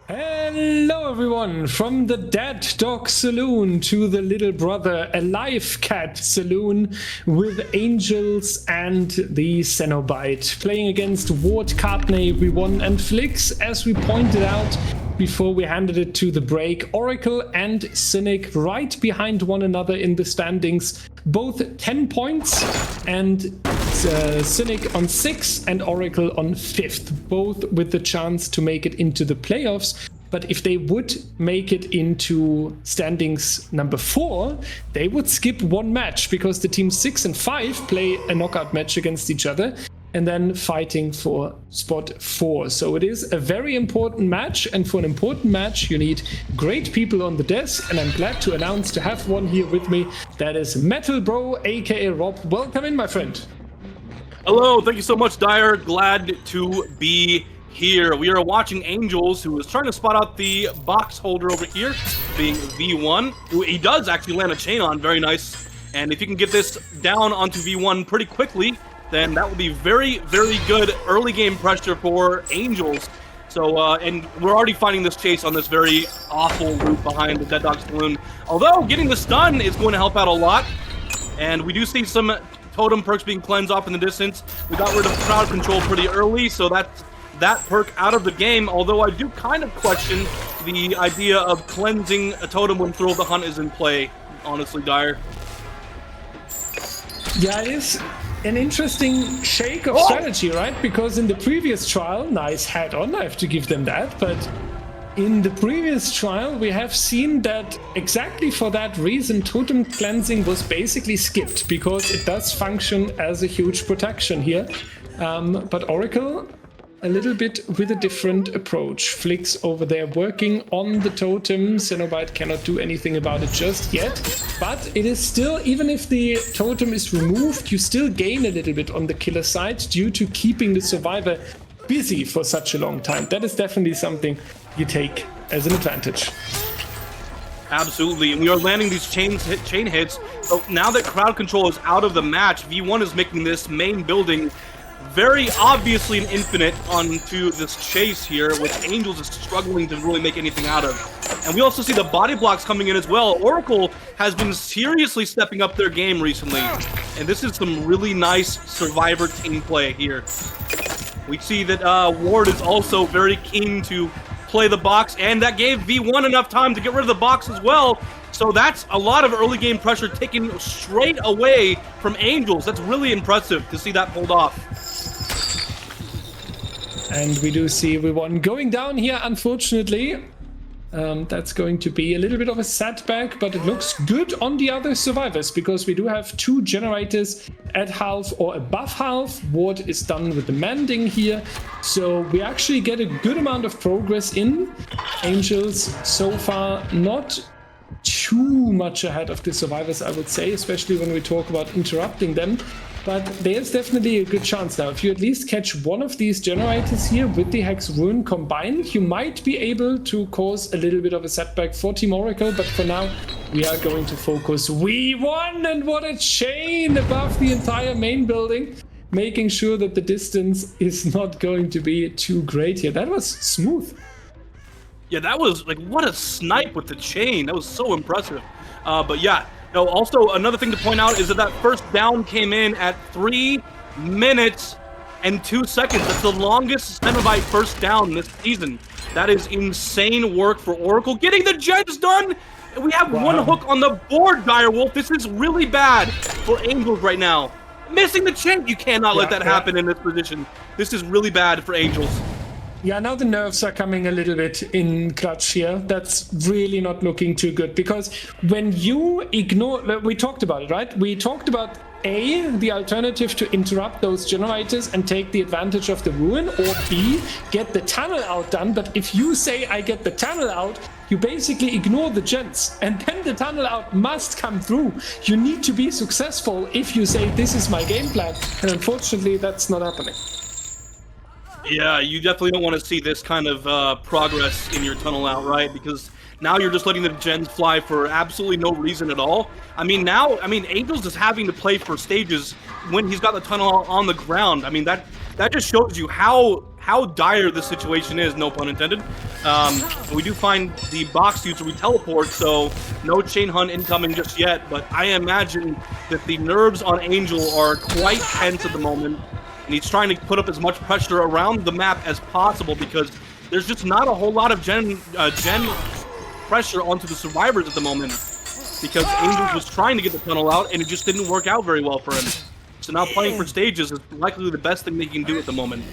Hello everyone, from the Dead Dog Saloon to the little brother Alive Cat Saloon with Angels and the Cenobite. Playing against Ward, Cartney, V1 and Flix, as we pointed out before we handed it to the break. Oracle and Cynic right behind one another in the standings, both 10 points, and Cynic on 6 and Oracle on 5th, both with the chance to make it into the playoffs. But if they would make it into standings number 4, they would skip one match, because the teams 6 and 5 play a knockout match against each other and then fighting for spot 4. So it is a very important match, and for an important match you need great people on the desk, and I'm glad to announce to have one here with me. That is MetalBro, aka Rob. Welcome in, my friend. Hello, thank you so much, Dyer. Glad to be here. We are watching Angels, who is trying to spot out the box holder over here, being V1. He does actually land a chain on, very nice. And if you can get this down onto V1 pretty quickly, then that will be very, very good early game pressure for Angels. So, and we're already finding this chase on this very awful route behind the Dead Dog Saloon. Although, getting the stun is going to help out a lot. And we do see some totem perks being cleansed off in the distance. We got rid of crowd control pretty early, so that's that perk out of the game. Although I do kind of question the idea of cleansing a totem when Thrill the Hunt is in play, honestly, Dyer. Yeah, it is an interesting shake of strategy, right? Because in the previous trial, nice hat on, I have to give them that, but in the previous trial, we have seen that exactly for that reason, totem cleansing was basically skipped, because it does function as a huge protection here. But Oracle, a little bit with a different approach. Flix over there working on the totem. Cenobite cannot do anything about it just yet. But it is still, even if the totem is removed, you still gain a little bit on the killer side due to keeping the survivor busy for such a long time. That is definitely something you take as an advantage. Absolutely, and we are landing these chain hits. So now that crowd control is out of the match, V1 is making this main building very obviously an infinite onto this chase here, which Angels is struggling to really make anything out of. And we also see the body blocks coming in as well. Oracle has been seriously stepping up their game recently, and this is some really nice survivor team play here. We see that Ward is also very keen to play the box, and that gave V1 enough time to get rid of the box as well. So that's a lot of early game pressure taken straight away from Angels. That's really impressive to see that pulled off. And we do see V1 going down here, unfortunately. That's going to be a little bit of a setback, but it looks good on the other survivors, because we do have 2 generators at half or above half. Ward is done with the mending here, so we actually get a good amount of progress in. Angels so far not too much ahead of the survivors, I would say, especially when we talk about interrupting them. But there's definitely a good chance now. If you at least catch one of these generators here with the Hex Ruin combined, you might be able to cause a little bit of a setback for Team Oracle. But for now, we are going to focus V1, and what a chain above the entire main building, making sure that the distance is not going to be too great here. That was smooth. Yeah, that was like, what a snipe with the chain. That was so impressive. But yeah. No, also, another thing to point out is that that first down came in at 3 minutes and 2 seconds. That's the longest Cenobite first down this season. That is insane work for Oracle. Getting the gens done! We have one hook on the board, Direwolf. This is really bad for Angels right now. Missing the chain. You cannot let that happen in this position. This is really bad for Angels. Yeah, now the nerves are coming a little bit in clutch here. That's really not looking too good, because when you ignore, we talked about it, right? We talked about A, the alternative to interrupt those generators and take the advantage of the ruin, or B, get the tunnel out done. But if you say I get the tunnel out, you basically ignore the gens, and then the tunnel out must come through. You need to be successful if you say this is my game plan, and unfortunately that's not happening. Yeah, you definitely don't want to see this kind of progress in your tunnel out, right? Because now you're just letting the gens fly for absolutely no reason at all. I mean, Angels is having to play for stages when he's got the tunnel on the ground. I mean, that just shows you how dire the situation is, no pun intended. We do find the box user, we teleport, so no chain hunt incoming just yet, but I imagine that the nerves on Angel are quite tense at the moment, and he's trying to put up as much pressure around the map as possible because there's just not a whole lot of gen pressure onto the survivors at the moment because Angel was trying to get the tunnel out and it just didn't work out very well for him. So now playing for stages is likely the best thing they can do at the moment.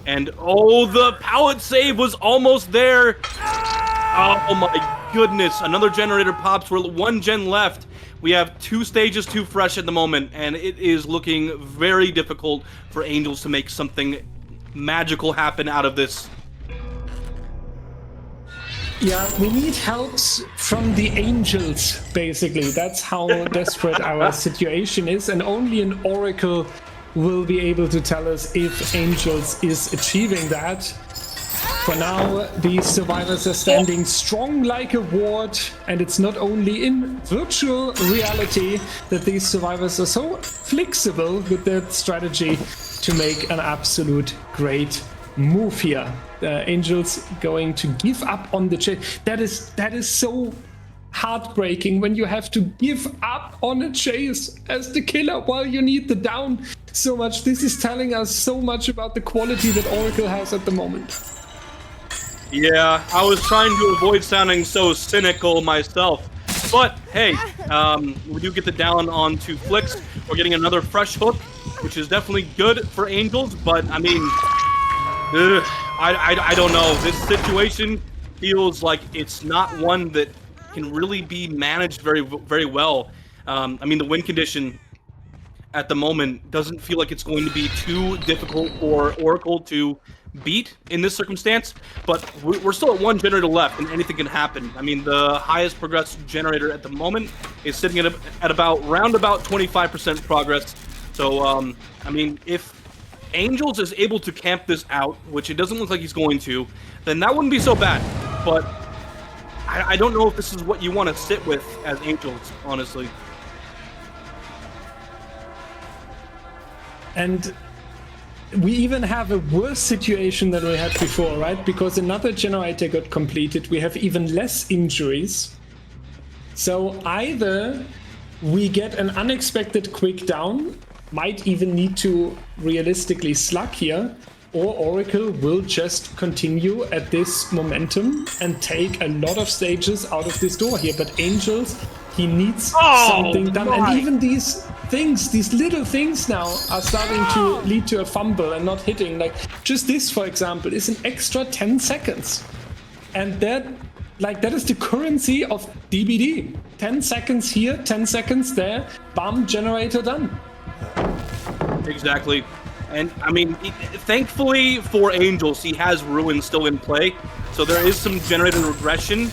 And oh, the pallet save was almost there. Oh my goodness, another generator pops. We're 1 gen left. We have 2 stages, 2 fresh at the moment, and it is looking very difficult for Angels to make something magical happen out of this. Yeah, we need helps from the Angels, basically. That's how desperate our situation is, and only an Oracle will be able to tell us if Angels is achieving that. For now, these survivors are standing strong like a ward, and it's not only in virtual reality that these survivors are so flexible with their strategy to make an absolute great move here. Angels going to give up on the chase. That is so heartbreaking when you have to give up on a chase as the killer while you need the down so much. This is telling us so much about the quality that Oracle has at the moment. Yeah, I was trying to avoid sounding so cynical myself, but hey, we do get the down onto Flix. We're getting another fresh hook, which is definitely good for Angels, but I mean, I don't know. This situation feels like it's not one that can really be managed very well. I mean, the win condition at the moment doesn't feel like it's going to be too difficult for Oracle to beat in this circumstance, but we're still at 1 generator left and anything can happen. I mean, the highest progress generator at the moment is sitting at about 25% progress. So, I mean, if Angels is able to camp this out, which it doesn't look like he's going to, then that wouldn't be so bad. But I don't know if this is what you want to sit with as Angels, honestly. And we even have a worse situation than we had before, right? Because another generator got completed. We have even less injuries. So either we get an unexpected quick down, might even need to realistically slug here, or Oracle will just continue at this momentum and take a lot of stages out of this door here. But Angels, he needs something done. And even these things, these little things now are starting to lead to a fumble and not hitting. Like just this, for example, is an extra 10 seconds. And that is the currency of DBD. 10 seconds here, 10 seconds there, bam, generator done. Exactly. And I mean, thankfully for Angels, he has Ruin still in play. So there is some generator regression,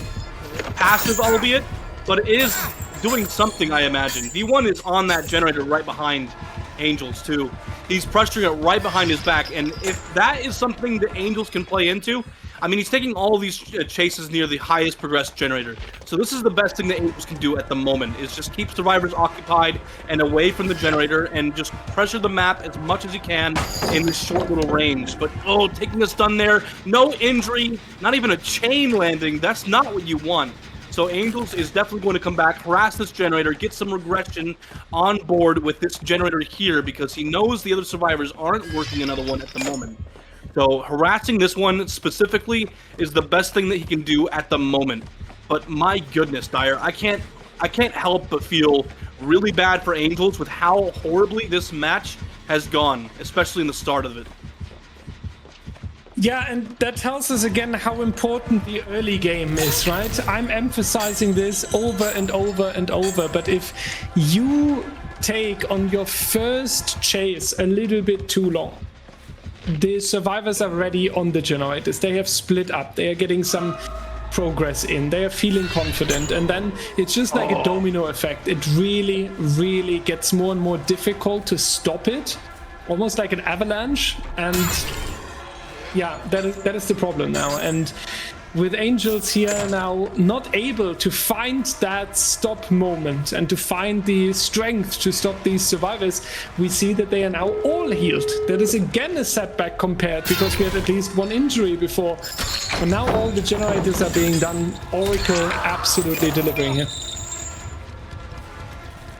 passive albeit, but it is doing something, I imagine. V1 is on that generator right behind Angels too. He's pressuring it right behind his back, and if that is something that Angels can play into, I mean, he's taking all of these chases near the highest progressed generator. So this is the best thing that Angels can do at the moment, is just keep survivors occupied and away from the generator and just pressure the map as much as he can in this short little range. But oh, taking a stun there, no injury, not even a chain landing, that's not what you want. So Angels is definitely going to come back, harass this generator, get some regression on board with this generator here because he knows the other survivors aren't working another one at the moment. So harassing this one specifically is the best thing that he can do at the moment. But my goodness, Dyer, I can't help but feel really bad for Angels with how horribly this match has gone, especially in the start of it. Yeah, and that tells us again how important the early game is, right? I'm emphasizing this over and over and over, but if you take on your first chase a little bit too long, the survivors are ready on the generators. They have split up. They are getting some progress in. They are feeling confident. And then it's just like a domino effect. It really, really gets more and more difficult to stop it. Almost like an avalanche. And yeah, that is the problem now. And with Angels here now not able to find that stop moment and to find the strength to stop these survivors, we see that they are now all healed. That is again a setback compared, because we had at least one injury before. And now all the generators are being done. Oracle absolutely delivering here.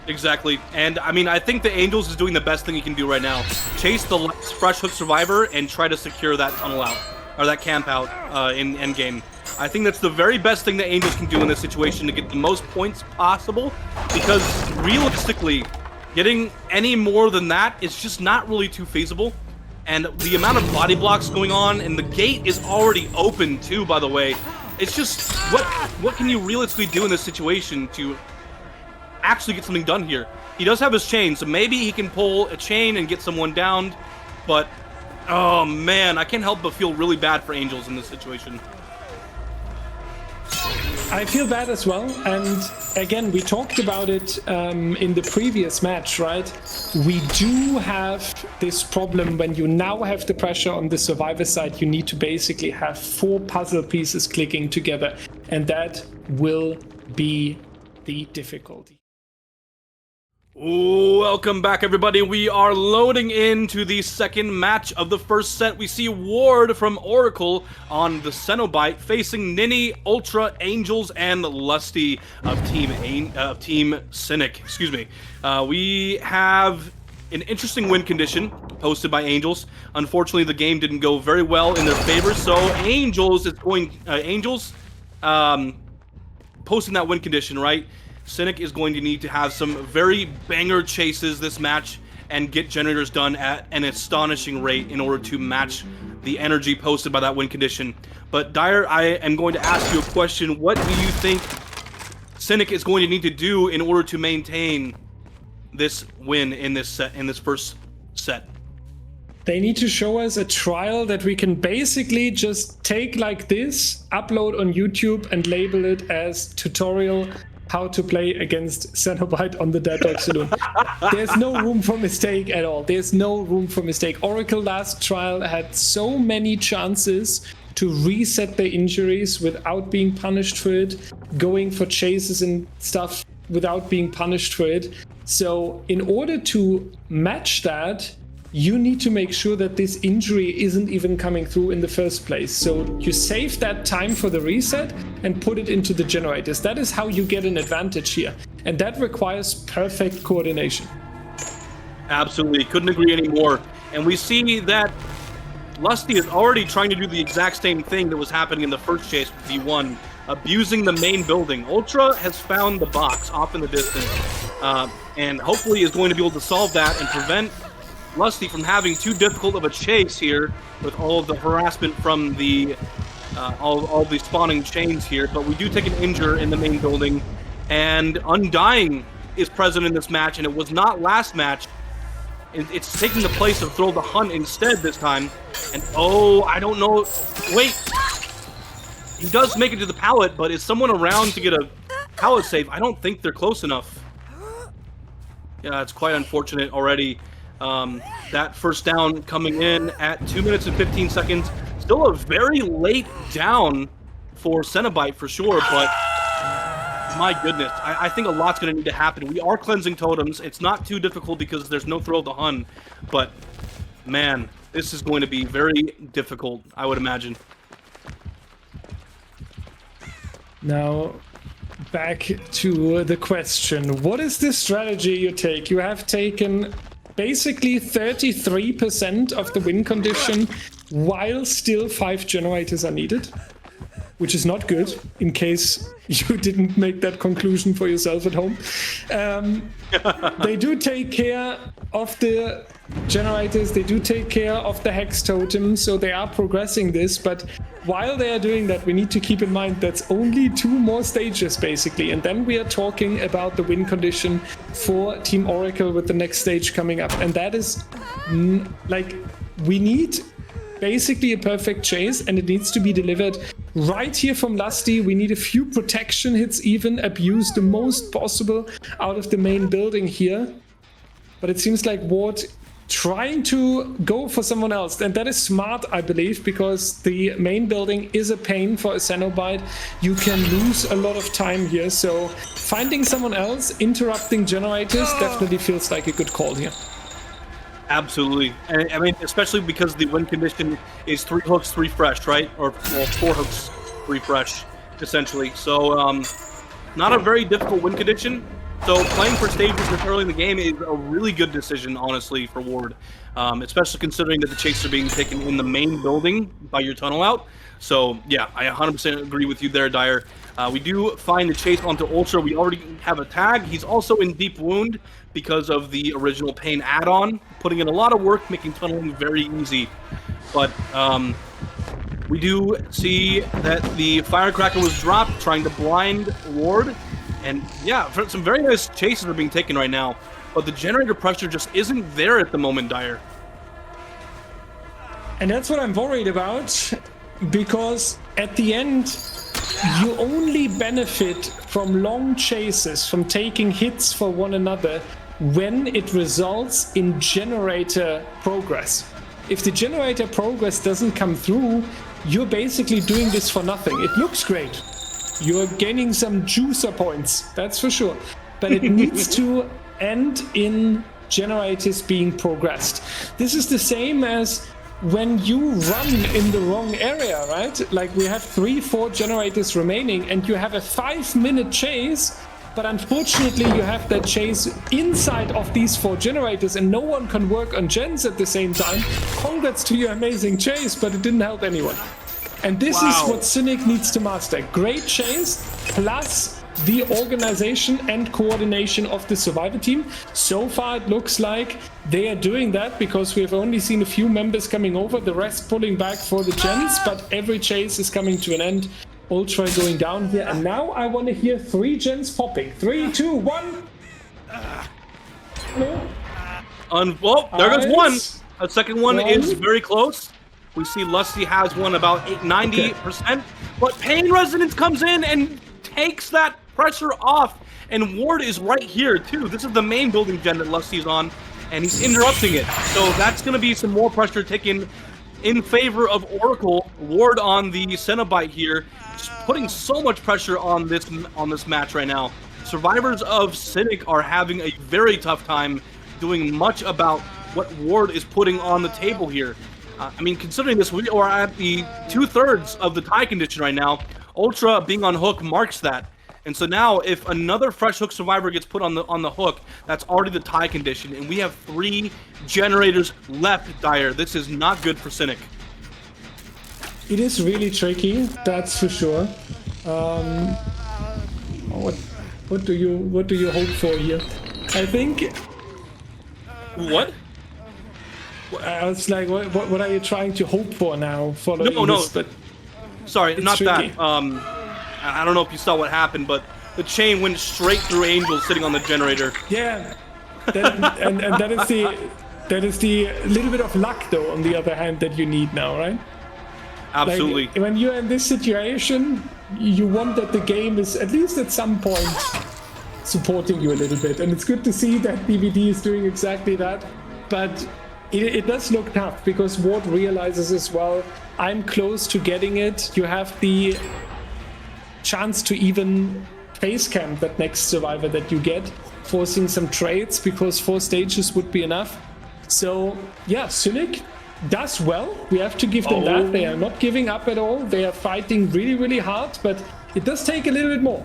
Exactly. And I mean, I think the Angels is doing the best thing he can do right now. Chase the last fresh hook survivor and try to secure that tunnel out, or that camp out in endgame. I think that's the very best thing the Angels can do in this situation to get the most points possible, because realistically, getting any more than that is just not really too feasible. And the amount of body blocks going on, and the gate is already open too, by the way. It's just, what can you realistically do in this situation to actually get something done here? He does have his chain, so maybe he can pull a chain and get someone downed, but oh man, I can't help but feel really bad for Angels in this situation. I feel bad as well, and again, we talked about it in the previous match, right? We do have this problem when you now have the pressure on the survivor side. You need to basically have 4 puzzle pieces clicking together, and that will be the difficulty. Welcome back, everybody. We are loading into the second match of the first set. We see Ward from Oracle on the Cenobite facing Ninny, Ultra, Angels, and Lusty of Team Cynic. Excuse me. We have an interesting win condition posted by Angels. Unfortunately, the game didn't go very well in their favor, so Angels is going. Posting that win condition, right? Cynic is going to need to have some very banger chases this match and get generators done at an astonishing rate in order to match the energy posted by that win condition. But Dyer, I am going to ask you a question. What do you think Cynic is going to need to do in order to maintain this win in this set, in this first set? They need to show us a trial that we can basically just take like this, upload on YouTube, and label it as tutorial how to play against Cenobite on the Dead Dog Saloon. There's no room for mistake at all. There's no room for mistake. Oracle last trial had so many chances to reset their injuries without being punished for it, going for chases and stuff without being punished for it. So in order to match that, you need to make sure that this injury isn't even coming through in the first place. So you save that time for the reset and put it into the generators. That is how you get an advantage here. And that requires perfect coordination. Absolutely, couldn't agree anymore. And we see that Lusty is already trying to do the exact same thing that was happening in the first chase with V1, abusing the main building. Ultra has found the box off in the distance, and hopefully is going to be able to solve that and prevent Lusty from having too difficult of a chase here with all of the harassment from the all the spawning chains here. But we do take an injure in the main building, and Undying is present in this match, and it was not last match. It's taking the place of Throw the Hunt instead this time. And oh, I don't know. Wait, he does make it to the pallet, but is someone around to get a pallet save? I don't think they're close enough. Yeah, it's quite unfortunate already. That first down coming in at 2 minutes and 15 seconds. Still a very late down for Cenobite for sure, but my goodness, I think a lot's going to need to happen. We are cleansing totems. It's not too difficult because there's no Throw of the Hun, but man, this is going to be very difficult, I would imagine. Now, back to the question. What is the strategy you take? You have taken basically 33% of the win condition while still 5 generators are needed, which is not good in case you didn't make that conclusion for yourself at home. They do take care of the generators, they do take care of the hex totem, so they are progressing this, but while they are doing that, we need to keep in mind that's only 2 more stages basically, and then we are talking about the win condition for Team Oracle with the next stage coming up, and that is like, we need basically a perfect chase, and it needs to be delivered right here from Lusty. We need a few protection hits, even abuse the most possible out of the main building here. But it seems like Ward trying to go for someone else. And that is smart, I believe, because the main building is a pain for a Cenobite. You can lose a lot of time here. So finding someone else, interrupting generators, definitely feels like a good call here. Absolutely. And I mean, especially because the win condition is 3 hooks, 3 fresh, right? Or well, 4 hooks, 3 fresh, essentially. So not a very difficult win condition. So playing for stages this early in the game is a really good decision, honestly, for Ward, especially considering that the chases are being taken in the main building by your tunnel out. So yeah, I 100% agree with you there, Dyer. We do find the chase onto Ultra. We already have a tag. He's also in deep wound because of the original pain add-on, putting in a lot of work, making tunneling very easy. But we do see that the firecracker was dropped, trying to blind Ward. And yeah, some very nice chases are being taken right now, but the generator pressure just isn't there at the moment, Dyer. And that's what I'm worried about, because at the end, you only benefit from long chases, from taking hits for one another, when it results in generator progress. If the generator progress doesn't come through, you're basically doing this for nothing. It looks great. You're gaining some juicer points, that's for sure. But it needs to end in generators being progressed. This is the same as when you run in the wrong area, right? Like we have 3-4 generators remaining and you have a 5-minute chase, but unfortunately you have that chase inside of these 4 generators and no one can work on gens at the same time. Congrats to your amazing chase, but it didn't help anyone. And this is what Cynic needs to master. Great chase, plus the organization and coordination of the survivor team. So far, it looks like they are doing that because we have only seen a few members coming over, the rest pulling back for the gens, but every chase is coming to an end. Ultra going down here, and now I want to hear 3 gens popping. 3, 2, 1. No. Well, there goes one. A second one is very close. We see Lusty has one about 90%, but Pain Resonance comes in and takes that pressure off, and Ward is right here too. This is the main building gen that Lusty's on, and he's interrupting it. So that's going to be some more pressure taken in favor of Oracle. Ward on the Cenobite here, just putting so much pressure on this match right now. Survivors of Cynic are having a very tough time doing much about what Ward is putting on the table here. I mean, considering this, we are at the 2/3 of the tie condition right now. Ultra being on hook marks that. And so now, if another fresh hook survivor gets put on the hook, that's already the tie condition. And we have 3 generators left, Dyer. This is not good for Cynic. It is really tricky, that's for sure. What do you hope for here? I think. What? I was like, what are you trying to hope for now? Following this, but sorry, not tricky. that. I don't know if you saw what happened, but the chain went straight through Angel sitting on the generator. Yeah, and that is the little bit of luck, though, on the other hand, that you need now, right? Absolutely. Like, when you're in this situation, you want that the game is, at least at some point, supporting you a little bit. And it's good to see that DBD is doing exactly that. But it does look tough, because Ward realizes as well, I'm close to getting it. You have the chance to even face camp that next survivor that you get, forcing some trades, because 4 stages would be enough. So yeah, Cynic does well. We have to give them that. They are not giving up at all. They are fighting really, really hard, but it does take a little bit more.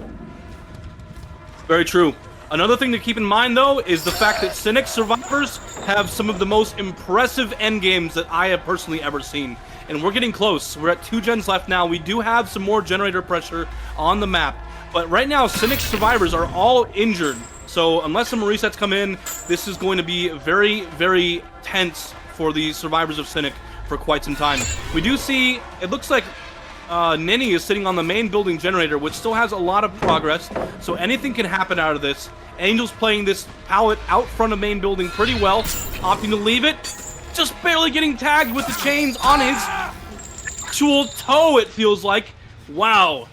Very true. Another thing to keep in mind, though, is the fact that Cynic survivors have some of the most impressive endgames that I have personally ever seen. And we're getting close. We're at 2 gens left now. We do have some more generator pressure on the map. But right now, Cynic survivors are all injured. So unless some resets come in, this is going to be very, very tense for the survivors of Cynic for quite some time. We do see, it looks like Ninny is sitting on the main building generator, which still has a lot of progress, so anything can happen out of this. Angel's playing this pallet out front of main building pretty well, opting to leave it, just barely getting tagged with the chains on his actual toe, it feels like. Wow.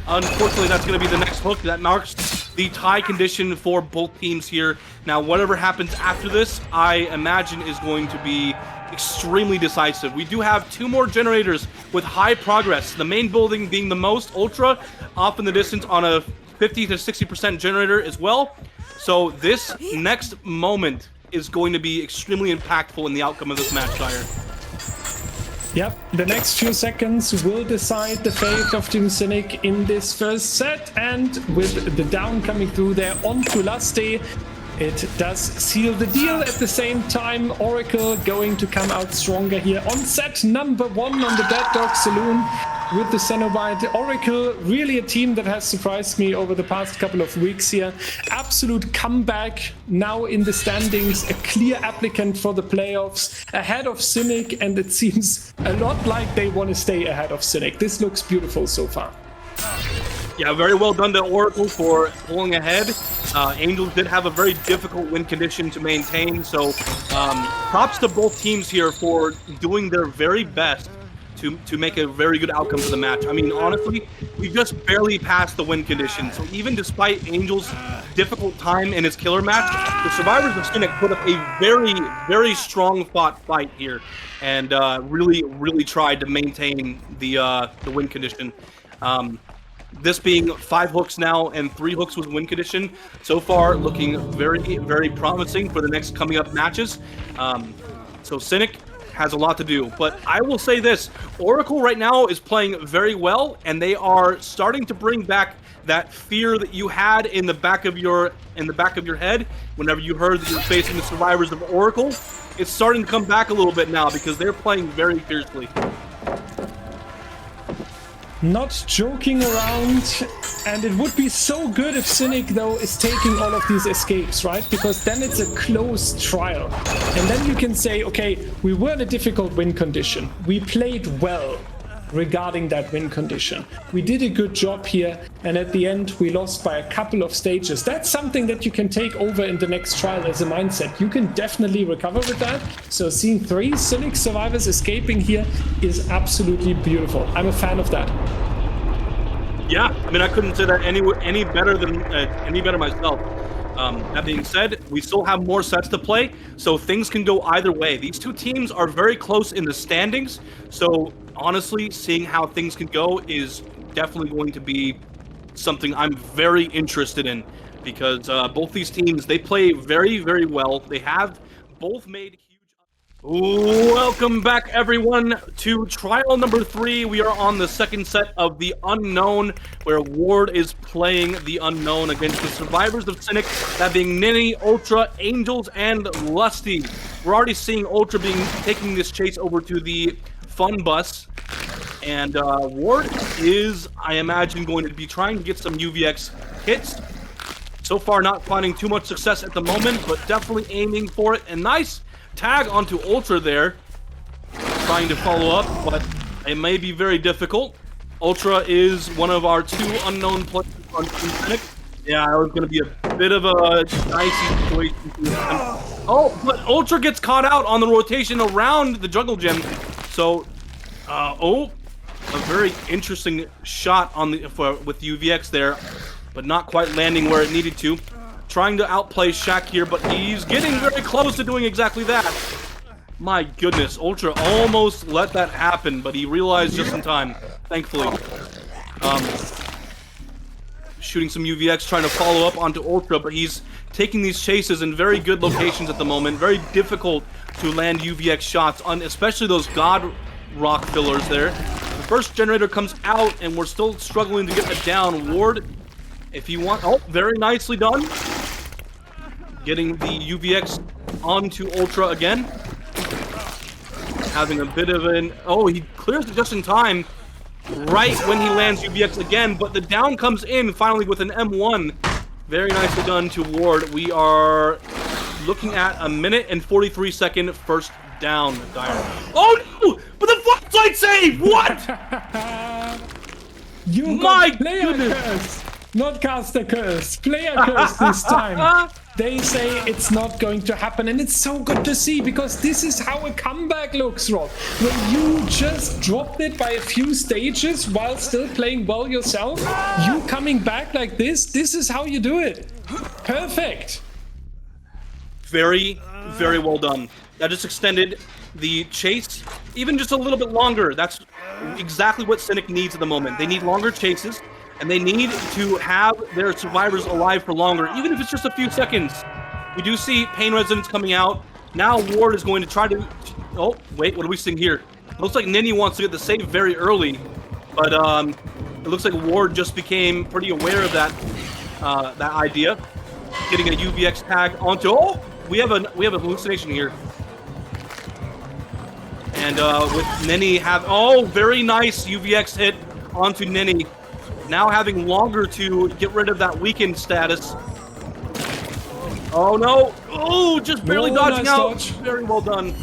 Unfortunately, that's going to be the next hook that marks the tie condition for both teams here. Now, whatever happens after this, I imagine is going to be extremely decisive. We do have 2 more generators with high progress. The main building being the most, Ultra off in the distance on a 50 to 60% generator as well. So this next moment is going to be extremely impactful in the outcome of this match, Dyer. Yep, the next few seconds will decide the fate of Team Cynic in this first set, and with the down coming through there onto Lusty, it does seal the deal. At the same time, Oracle going to come out stronger here on set number 1 on the Dead Dog Saloon with the Cenobite. Oracle, really a team that has surprised me over the past couple of weeks here. Absolute comeback now in the standings, a clear applicant for the playoffs, ahead of Cynic, and it seems a lot like they want to stay ahead of Cynic. This looks beautiful so far. Yeah, very well done to Oracle for pulling ahead. Angels did have a very difficult win condition to maintain, so props to both teams here for doing their very best to make a very good outcome for the match. I mean, honestly, we just barely passed the win condition, so even despite Angel's difficult time in his killer match, the survivors of Cynic put up a very, very strong fought fight here, and really tried to maintain the win condition. This being 5 hooks now and 3 hooks with win condition, so far looking very, very promising for the next coming up matches. So Cynic has a lot to do, but I will say this: Oracle right now is playing very well, and they are starting to bring back that fear that you had in the back of your head whenever you heard that you're facing the survivors of Oracle. It's starting to come back a little bit now because they're playing very fiercely. Not joking around, and it would be so good if Cynic, though, is taking all of these escapes, right? Because then it's a close trial. And then you can say, okay, we were in a difficult win condition. We played well regarding that win condition. We did a good job here, and at the end, we lost by a couple of stages. That's something that you can take over in the next trial as a mindset. You can definitely recover with that. So seeing 3 Cynic survivors escaping here is absolutely beautiful. I'm a fan of that. Yeah, I mean, I couldn't say that any better myself. That being said, we still have more sets to play, so things can go either way. These 2 teams are very close in the standings, so honestly, seeing how things can go is definitely going to be something I'm very interested in, because both these teams, they play very, very well. They have both made huge... Welcome back, everyone, to trial number 3. We are on the second set of the Unknown, where Ward is playing the Unknown against the survivors of Cynic, that being Ninny, Ultra, Angels, and Lusty. We're already seeing Ultra taking this chase over to the Fun Bus, and Ward is, I imagine, going to be trying to get some UVX hits. So far, not finding too much success at the moment, but definitely aiming for it. And nice tag onto Ultra there, trying to follow up, but it may be very difficult. Ultra is one of our 2 unknown players on Team Cynic. Yeah, it was going to be a bit of a dicey situation. Oh, but Ultra gets caught out on the rotation around the jungle gem. So, a very interesting shot on with UVX there, but not quite landing where it needed to. Trying to outplay Shaq here, but he's getting very close to doing exactly that. My goodness, Ultra almost let that happen, but he realized just in time, thankfully. Shooting some UVX, trying to follow up onto Ultra, but he's taking these chases in very good locations at the moment. Very difficult to land UVX shots on, especially those God Rock fillers there. The first generator comes out, and we're still struggling to get it down. Ward, if you want... Oh, very nicely done. Getting the UVX onto Ultra again. Having a bit of an... Oh, he clears it just in time. Right when he lands UVX again, but the down comes in finally with an M1. Very nicely done to Ward. We are looking at a 1:43 first down, Dyer. Oh no! But the flashlight save! What? You My got player goodness! curse, not caster curse. Player curse this time. They say it's not going to happen, and it's so good to see, because this is how a comeback looks, Rob. When you just dropped it by a few stages while still playing well yourself, you coming back like this is how you do it. Perfect. Very, very well done. That just extended the chase even just a little bit longer. That's exactly what Cynic needs at the moment. They need longer chases, and they need to have their survivors alive for longer, even if it's just a few seconds. We do see Pain Resonance coming out. Now Ward is going to try to... Oh, wait, what are we seeing here? It looks like Nini wants to get the save very early, but it looks like Ward just became pretty aware of that that idea. Getting a UVX tag onto... Oh! We have a hallucination here. And with Nini have... Oh, very nice UVX hit onto Nini. Now having longer to get rid of that weakened status. Oh no! Oh, just barely dodging nice out. Dodge. Very well done.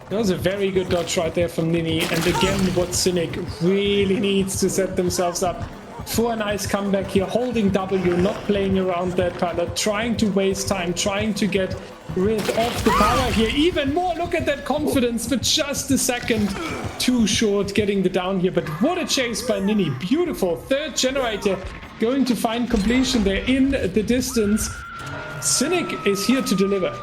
That was a very good dodge right there from Nini. And again, what Cynic really needs to set themselves up for a nice comeback here. Holding W, not playing around that pilot, trying to waste time, trying to get rid of the power here even more. Look at that confidence, but just a second too short getting the down here. But what a chase by Nini. Beautiful. Third generator going to find completion there in the distance. Cynic is here to deliver.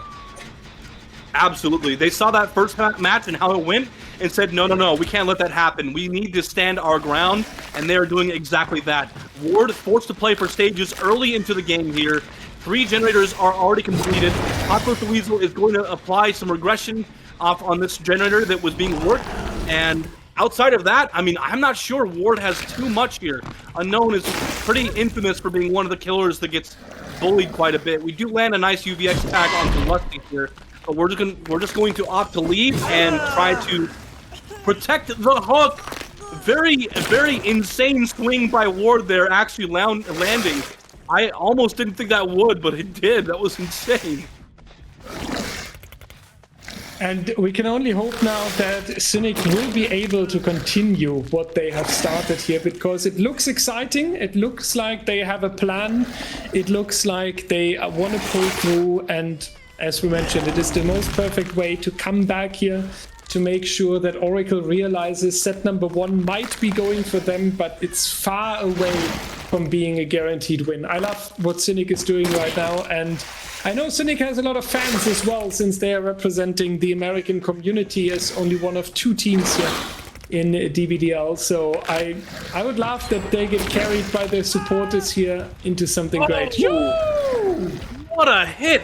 Absolutely. They saw that first match and how it went and said, no, we can't let that happen. We need to stand our ground, and they are doing exactly that. Ward forced to play for stages early into the game here. 3 generators are already completed. Hot Weasel is going to apply some regression off on this generator that was being worked, and outside of that, I mean, I'm not sure Ward has too much here. Unknown is pretty infamous for being one of the killers that gets bullied quite a bit. We do land a nice UVX attack onto Lusty here, but we're just going to opt to leave and try to protect the hook. Very insane swing by Ward there, actually landing. I almost didn't think that would, but it did. That was insane. And we can only hope now that Cynic will be able to continue what they have started here, because it looks exciting. It looks like they have a plan. It looks like they want to pull through, and as we mentioned, it is the most perfect way to come back here, to make sure that Oracle realizes set number 1 might be going for them, but it's far away from being a guaranteed win. I love what Cynic is doing right now, and I know Cynic has a lot of fans as well, since they are representing the American community as only one of 2 teams here in DBDL. So I would love that they get carried by their supporters here into something great. What a hit!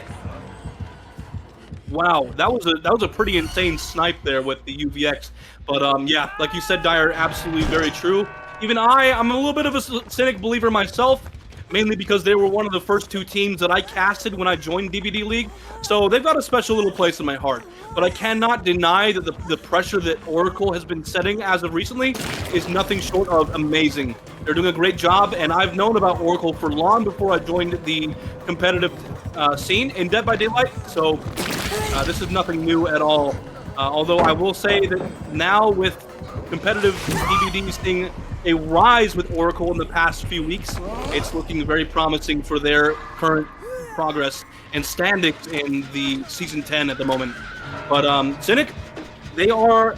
Wow, that was a pretty insane snipe there with the UVX. But yeah, like you said, Dyer, absolutely very true. Even I'm a little bit of a Cynic believer myself, mainly because they were one of the first 2 teams that I casted when I joined DBDLeague. So they've got a special little place in my heart. But I cannot deny that the pressure that Oracle has been setting as of recently is nothing short of amazing. They're doing a great job, and I've known about Oracle for long before I joined the competitive scene in Dead by Daylight. So this is nothing new at all. Although I will say that now with competitive DBDs seeing a rise with Oracle in the past few weeks, it's looking very promising for their current progress and standings in the Season 10 at the moment. But Cynic, they are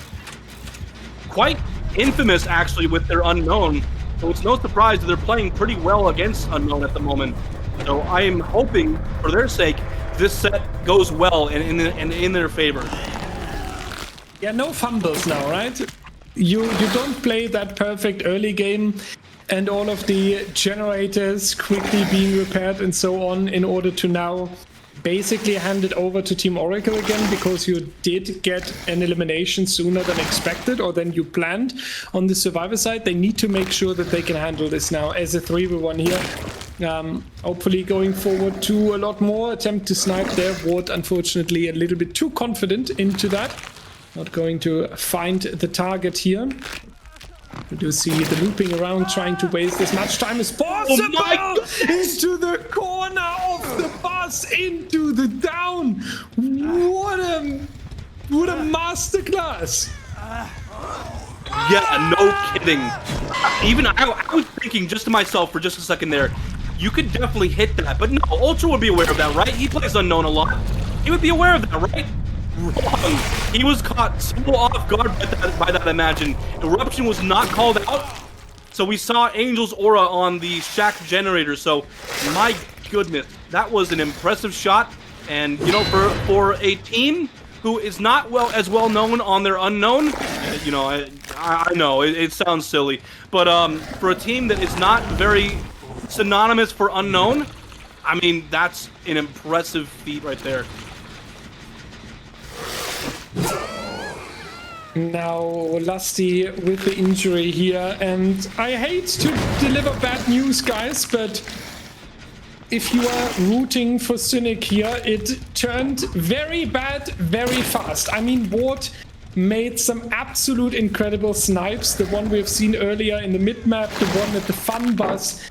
quite infamous actually with their Unknown, so it's no surprise that they're playing pretty well against Unknown at the moment. So I am hoping, for their sake, this set goes well and in their favor. Yeah, no fumbles now, right? You don't play that perfect early game and all of the generators quickly being repaired and so on in order to now basically hand it over to Team Oracle again, because you did get an elimination sooner than expected or than you planned on the survivor side. They need to make sure that they can handle this now as a 3v1 here. Hopefully going forward to a lot more. Attempt to snipe there. Ward, unfortunately, a little bit too confident into that. Not going to find the target here. We do see the looping around, trying to waste as much time as possible. Oh into the corner of the bus, into the down. What a masterclass. Yeah, no kidding. Even I was thinking just to myself for just a second there, you could definitely hit that. But no, Ultra would be aware of that, right? He plays Unknown a lot. He would be aware of that, right? Wrong. He was caught so off guard by that, imagine. Eruption was not called out. So we saw Angel's aura on the Shack generator. So, my goodness, that was an impressive shot. And, you know, for a team who is not as well known on their Unknown, you know, I know, it sounds silly. But for a team that is not very synonymous for Unknown, I mean, that's an impressive feat right there. Now Lusty with the injury here, and I hate to deliver bad news, guys, but if you are rooting for Cynic here, it turned very bad very fast. I mean, Ward made some absolute incredible snipes. The one we've seen earlier in the mid-map, the one at the fun bus.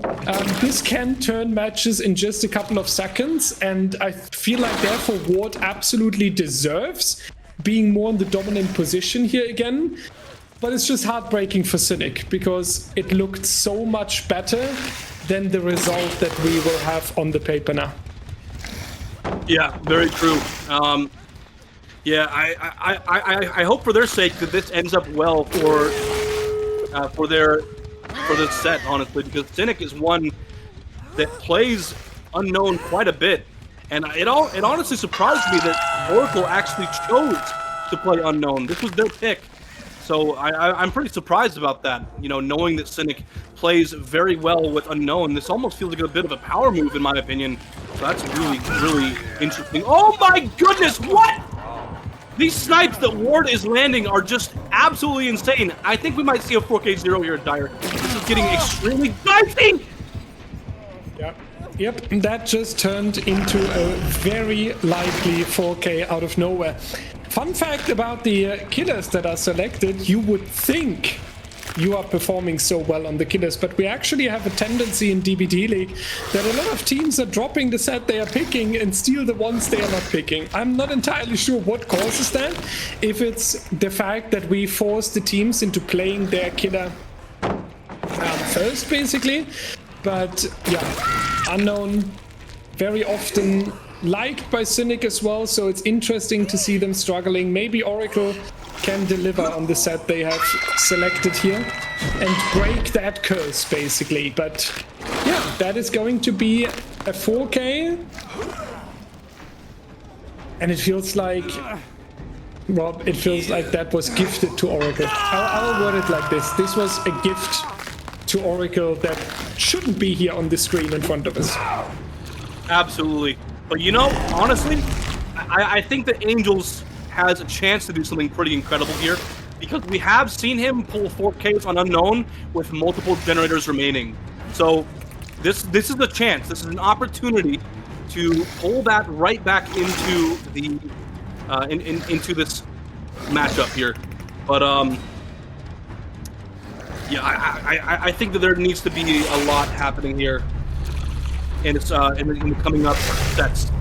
This can turn matches in just a couple of seconds, and I feel like therefore Ward absolutely deserves being more in the dominant position here again. But it's just heartbreaking for Cynic, because it looked so much better than the result that we will have on the paper now. Yeah, very true. Yeah, I hope for their sake that this ends up well for this set, honestly, because Cynic is one that plays Unknown quite a bit, and it honestly surprised me that Oracle actually chose to play Unknown. This was their pick, so I'm pretty surprised about that. You know, knowing that Cynic plays very well with Unknown, this almost feels like a bit of a power move in my opinion. So that's really interesting. Oh my goodness, what? These snipes that Ward is landing are just absolutely insane. I think we might see a 4K0 here at Dire. This is getting extremely dicey! Yep, that just turned into a very likely 4K out of nowhere. Fun fact about the killers that are selected, you would think you are performing so well on the killers, but we actually have a tendency in DBDLeague that a lot of teams are dropping the set they are picking and steal the ones they are not picking. I'm not entirely sure what causes that, if it's the fact that we force the teams into playing their killer first, basically. But yeah, Unknown very often liked by Cynic as well, so it's interesting to see them struggling. Maybe Oracle can deliver on the set they have selected here and break that curse, basically. But yeah, that is going to be a 4K, and it feels like, Rob, it feels like that was gifted to Oracle. I'll word it like this. This was a gift to Oracle that shouldn't be here on the screen in front of us. Absolutely. But you know, honestly, I think that Angels has a chance to do something pretty incredible here, because we have seen him pull 4Ks on Unknown with multiple generators remaining. So this is a chance. This is an opportunity to pull that right back into the into this matchup here. But yeah, I think that there needs to be a lot happening here, and it's in the coming up sets.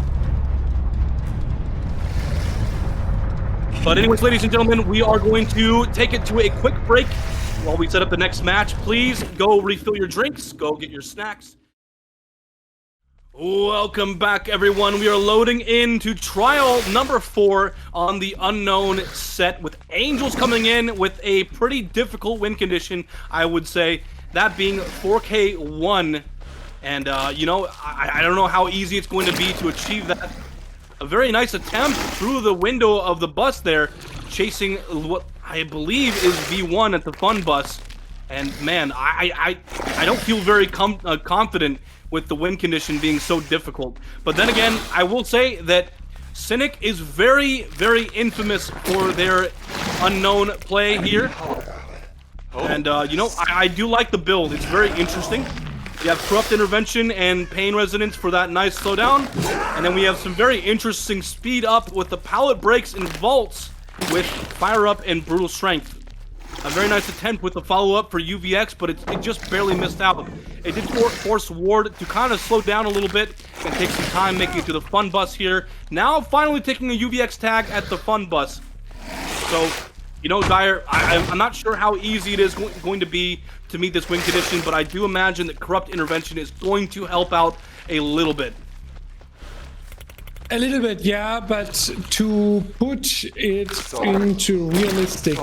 But anyways, ladies and gentlemen, we are going to take it to a quick break while we set up the next match. Please go refill your drinks, go get your snacks. Welcome back, everyone. We are loading into trial number 4 on the Unknown set, with Angels coming in with a pretty difficult win condition, I would say, that being 4K1. And, you know, I don't know how easy it's going to be to achieve that. A very nice attempt through the window of the bus there, chasing what I believe is V1 at the fun bus. And man, I don't feel very confident with the win condition being so difficult. But then again, I will say that Cynic is very infamous for their Unknown play here. And, you know, I do like the build. It's very interesting. We have Corrupt Intervention and Pain Resonance for that nice slowdown. And then we have some very interesting speed up with the Pallet Breaks and Vaults with Fire Up and Brutal Strength. A very nice attempt with the follow-up for UVX, but it just barely missed out. It did force Ward to kind of slow down a little bit and take some time making it to the fun bus here. Now finally taking a UVX tag at the fun bus. So, You know, Dyer, I'm not sure how easy it is going to be to meet this win condition, but I do imagine that Corrupt Intervention is going to help out a little bit. A little bit, yeah, but to put it into realistic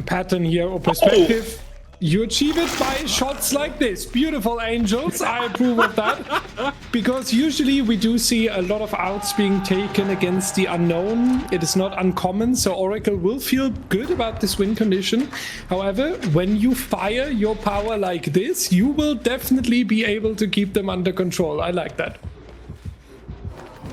pattern here or perspective, you achieve it by shots like this. Beautiful, Angels. I approve of that. Because usually we do see a lot of outs being taken against the Unknown. It is not uncommon, so Oracle will feel good about this win condition. However, when you fire your power like this, you will definitely be able to keep them under control. I like that.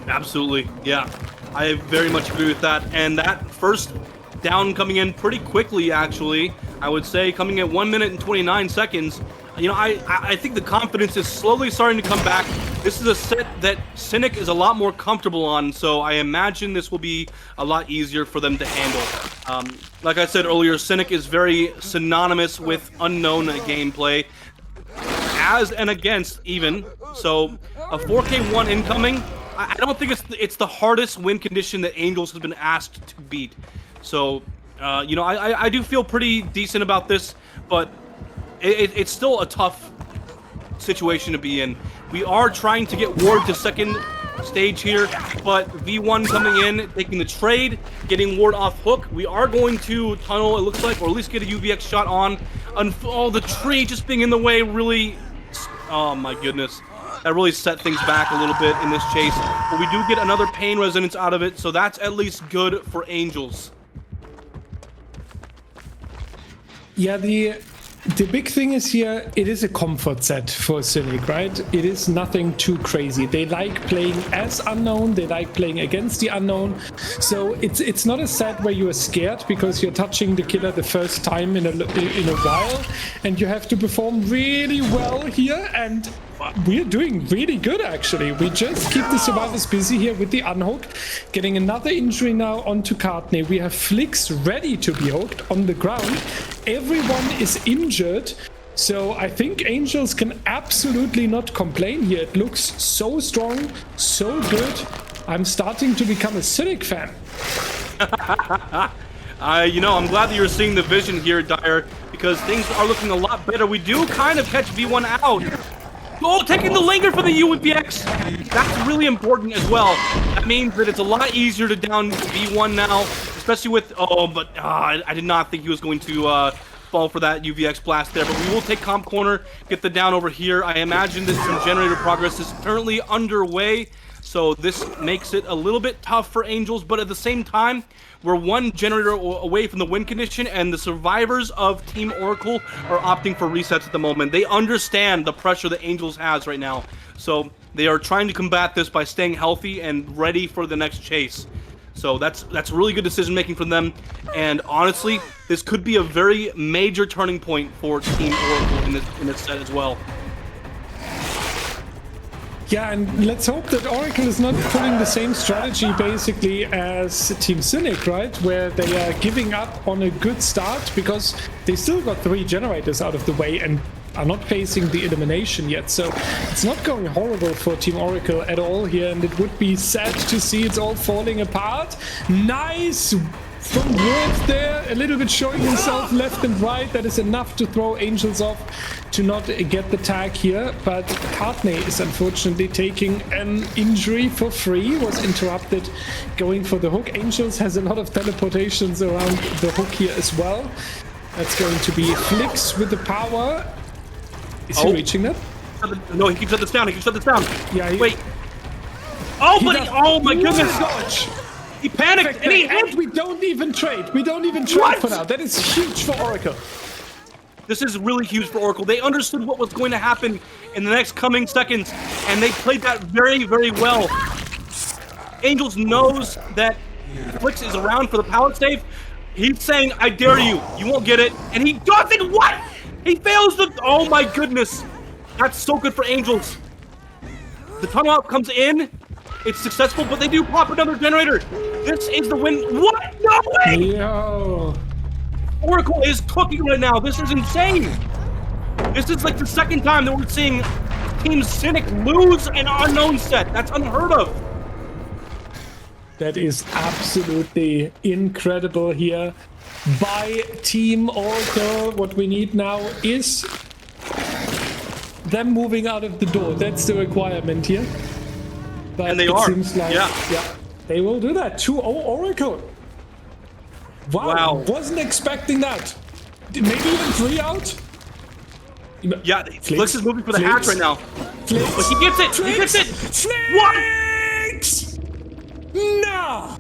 Absolutely, yeah. I very much agree with that. And that first down coming in pretty quickly, actually. I would say coming at 1 minute and 29 seconds. You know, I think the confidence is slowly starting to come back. This is a set that Cynic is a lot more comfortable on, so I imagine this will be a lot easier for them to handle. Like I said earlier, Cynic is very synonymous with unknown gameplay, as and against even. So a 4K1 incoming, I don't think it's the hardest win condition that Angels has been asked to beat. So, you know, I do feel pretty decent about this, but it's still a tough situation to be in. We are trying to get Ward to second stage here, but V1 coming in, taking the trade, getting Ward off hook. We are going to tunnel, it looks like, or at least get a UVX shot on. Oh, the tree just being in the way really... Oh my goodness. That really set things back a little bit in this chase. But we do get another pain resonance out of it, so that's at least good for Angels. Yeah, the big thing is here, it is a comfort set for Cynic, right? It is nothing too crazy. They like playing as Unknown, they like playing against the Unknown. So it's not a set where you are scared because you're touching the killer the first time in a while, and you have to perform really well here, and we're doing really good, actually. We just keep the survivors busy here with the unhook. Getting another injury now onto Courtney. We have Flicks ready to be hooked on the ground. Everyone is injured. So I think Angels can absolutely not complain here. It looks so strong, so good. I'm starting to become a Cynic fan. You know, I'm glad that you're seeing the vision here, Dyer, because things are looking a lot better. We do kind of catch V1 out. Oh, taking the linger for the UVX. That's really important as well. That means that it's a lot easier to down V1 now, especially with... Oh, but I did not think he was going to fall for that UVX blast there. But we will take comp corner, get the down over here. I imagine that some generator progress is currently underway, so this makes it a little bit tough for Angels, but at the same time, we're one generator away from the win condition, and the survivors of Team Oracle are opting for resets at the moment. They understand the pressure that Angels has right now, so they are trying to combat this by staying healthy and ready for the next chase. So that's really good decision making from them, and honestly, this could be a very major turning point for Team Oracle in this set as well. Yeah, and let's hope that Oracle is not pulling the same strategy basically as Team Cynic, right? Where they are giving up on a good start because they still got 3 generators out of the way and are not facing the elimination yet. So it's not going horrible for Team Oracle at all here, and it would be sad to see it's all falling apart. Nice! From Ward there, a little bit showing himself left and right. That is enough to throw Angels off to not get the tag here. But Courtney is unfortunately taking an injury for free. Was interrupted going for the hook. Angels has a lot of teleportations around the hook here as well. That's going to be Flicks with the power. Is he reaching that? No, he can shut this down. He can shut this down. Yeah, wait. Oh, but oh my goodness. Dodge. He panicked, and we don't even trade. We don't even trade for now. That is huge for Oracle. This is really huge for Oracle. They understood what was going to happen in the next coming seconds, and they played that very, very well. Angels knows that Flicks is around for the power save. He's saying, I dare you. You won't get it. And he doesn't. What? He fails the... Oh, my goodness. That's so good for Angels. The tunnel out comes in. It's successful, but they do pop another generator. This is the win. What? No way! Yo. Oracle is cooking right now. This is insane. This is like the second time that we're seeing Team Cynic lose an unknown set. That's unheard of. That is absolutely incredible here by Team Oracle. What we need now is them moving out of the door. That's the requirement here. But and they it are. Seems like, yeah, they will do that. 2-0 Oracle. Wow. Wasn't expecting that. Maybe even 3 out? Yeah, Flix is moving for the hatch right now. Flix. But he gets it! He gets it! Flix! No!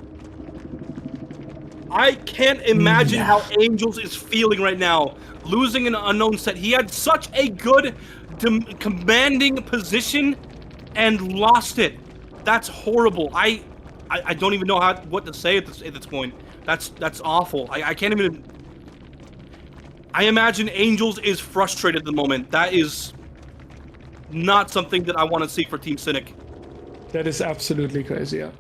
I can't imagine how Angels is feeling right now. Losing an unknown set. He had such a good commanding position and lost it. That's horrible. I don't even know what to say at this point. That's awful. I can't even. I imagine Angels is frustrated at the moment. That is not something that I want to see for Team Cynic. That is absolutely crazy, yeah.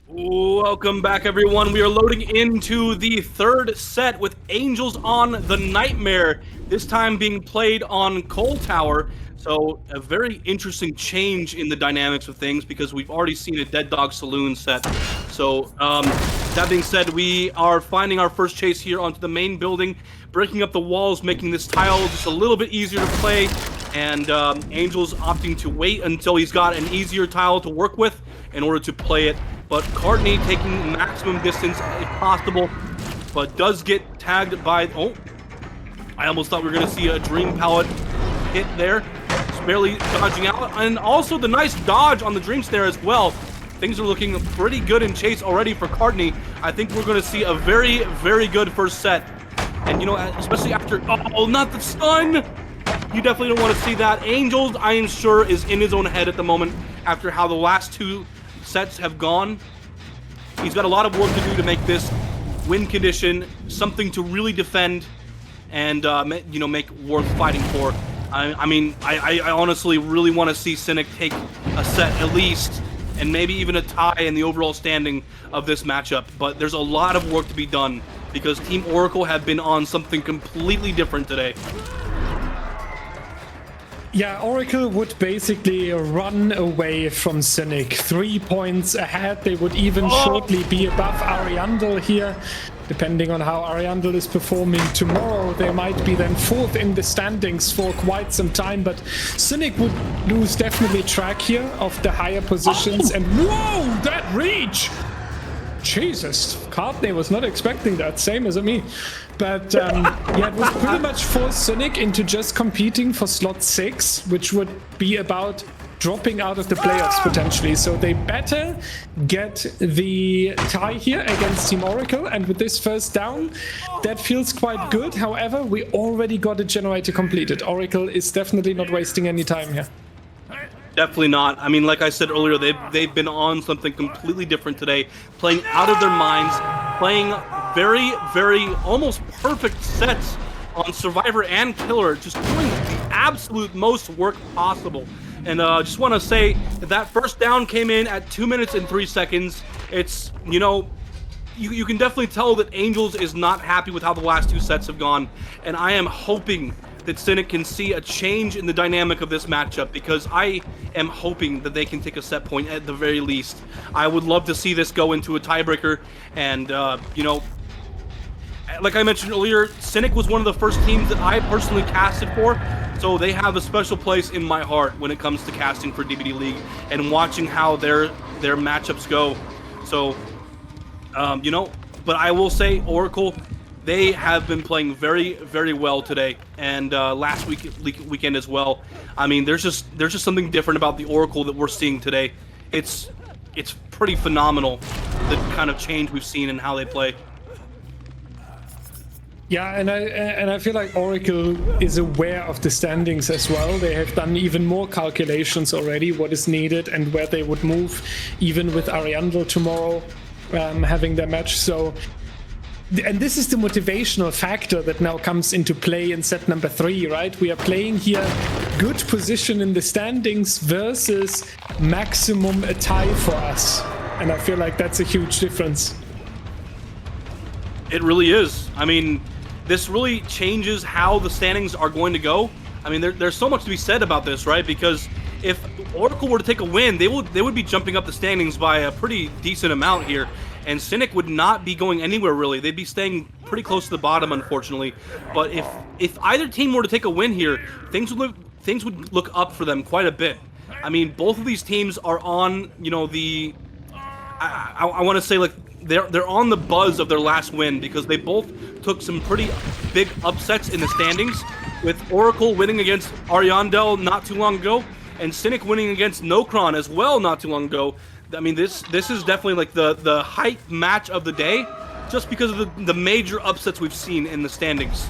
Welcome back, everyone. We are loading into the third set with Angels on the Nightmare, this time being played on Coal Tower. So a very interesting change in the dynamics of things because we've already seen a Dead Dog Saloon set. So that being said, we are finding our first chase here onto the main building, breaking up the walls, making this tile just a little bit easier to play. And Angel's opting to wait until he's got an easier tile to work with in order to play it. But Courtney taking maximum distance if possible, but does get tagged by... Oh, I almost thought we were going to see a Dream Pallet hit there. Just barely dodging out. And also the nice dodge on the Dream Snare as well. Things are looking pretty good in chase already for Courtney. I think we're going to see a very, very good first set. And, you know, especially after... Oh, not the stun! You definitely don't want to see that. Angels, I am sure, is in his own head at the moment after how the last two sets have gone. He's got a lot of work to do to make this win condition something to really defend and you know, make worth fighting for. I mean, I honestly really want to see Cynic take a set at least, and maybe even a tie in the overall standing of this matchup. But there's a lot of work to be done because Team Oracle have been on something completely different today. Yeah, Oracle would basically run away from Cynic. 3 points ahead. They would even shortly be above Ariandel here. Depending on how Ariandel is performing tomorrow, they might be then 4th in the standings for quite some time. But Cynic would lose definitely track here of the higher positions. And whoa, that reach! Jesus, Courtney was not expecting that, same as me. But yeah, it was pretty much forced Cynic into just competing for slot 6, which would be about dropping out of the playoffs potentially. So they better get the tie here against Team Oracle. And with this first down, that feels quite good. However, we already got a generator completed. Oracle is definitely not wasting any time here. Definitely not. I mean, like I said earlier, they've been on something completely different today, playing out of their minds, playing very, very almost perfect sets on Survivor and Killer, just doing the absolute most work possible. And just want to say that first down came in at 2 minutes and 3 seconds. It's, you know, you can definitely tell that Angels is not happy with how the last 2 sets have gone, and I am hoping that Cynic can see a change in the dynamic of this matchup, because I am hoping that they can take a set point at the very least. I would love to see this go into a tiebreaker, and you know, like I mentioned earlier, Cynic was one of the first teams that I personally casted for, so they have a special place in my heart when it comes to casting for DBDLeague and watching how their matchups go. So, you know, but I will say Oracle, they have been playing very, very well today, and last weekend as well. I mean, there's just something different about the Oracle that we're seeing today. It's pretty phenomenal, the kind of change we've seen in how they play. Yeah, and I feel like Oracle is aware of the standings as well. They have done even more calculations already, what is needed and where they would move, even with Ariandel tomorrow having their match. So. And this is the motivational factor that now comes into play in set number 3, right? We are playing here good position in the standings versus maximum a tie for us. And I feel like that's a huge difference. It really is. I mean, this really changes how the standings are going to go. I mean, there's so much to be said about this, right? Because if Oracle were to take a win, they would be jumping up the standings by a pretty decent amount here, and Cynic would not be going anywhere really. They'd be staying pretty close to the bottom, unfortunately. But if either team were to take a win here, things would look up for them quite a bit. I mean, both of these teams are on, you know, the I want to say like they're on the buzz of their last win, because they both took some pretty big upsets in the standings, with Oracle winning against Ariandel not too long ago, and Cynic winning against Nokron as well not too long ago. I mean, this is definitely like the hype match of the day, just because of the major upsets we've seen in the standings.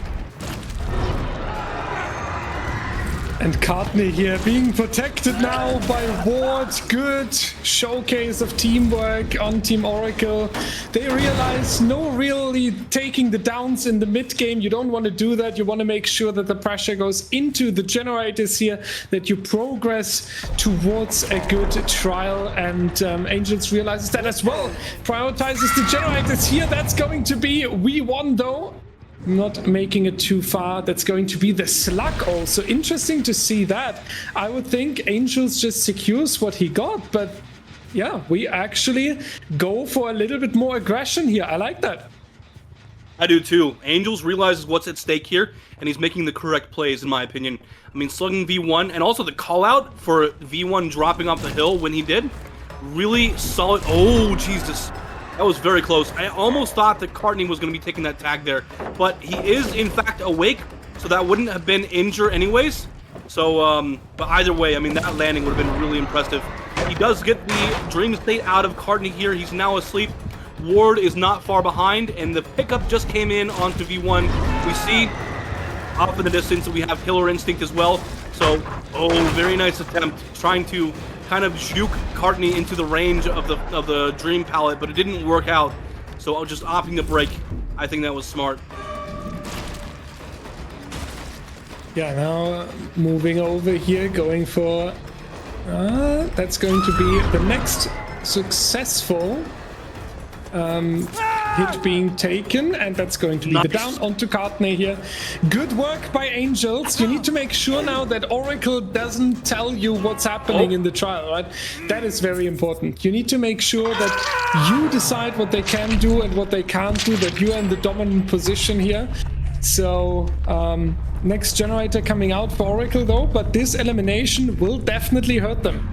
And Courtney here being protected now by Ward. Good showcase of teamwork on Team Oracle. They realize no really taking the downs in the mid game. You don't want to do that. You want to make sure that the pressure goes into the generators here, that you progress towards a good trial. And Angels realizes that as well. Prioritizes the generators here. That's going to be V1 though. Not making it too far. That's going to be the Slug also. Interesting to see that. I would think Angels just secures what he got, but yeah, we actually go for a little bit more aggression here. I like that. I do too. Angels realizes what's at stake here, and he's making the correct plays in my opinion. I mean, slugging V1, and also the call out for V1 dropping off the hill when he did. Really solid. Oh, Jesus. That was very close. I almost thought that Courtney was going to be taking that tag there, but he is in fact awake, so that wouldn't have been injure anyways. So, but either way, I mean, that landing would have been really impressive. He does get the dream state out of Courtney here. He's now asleep. Ward is not far behind, and the pickup just came in onto V1. We see off in the distance that we have Killer Instinct as well. So, oh, very nice attempt, trying to kind of juke Courtney into the range of the Dream Palette, but it didn't work out. So I was just opting to break. I think that was smart. Yeah, now moving over here, going for... that's going to be the next successful hit being taken, and that's going to be the down onto Courtney here. Good work by Angels. You need to make sure now that Oracle doesn't tell you what's happening in the trial, right? That is very important. You need to make sure that you decide what they can do and what they can't do, that you are in the dominant position here. So, next generator coming out for Oracle though, but this elimination will definitely hurt them.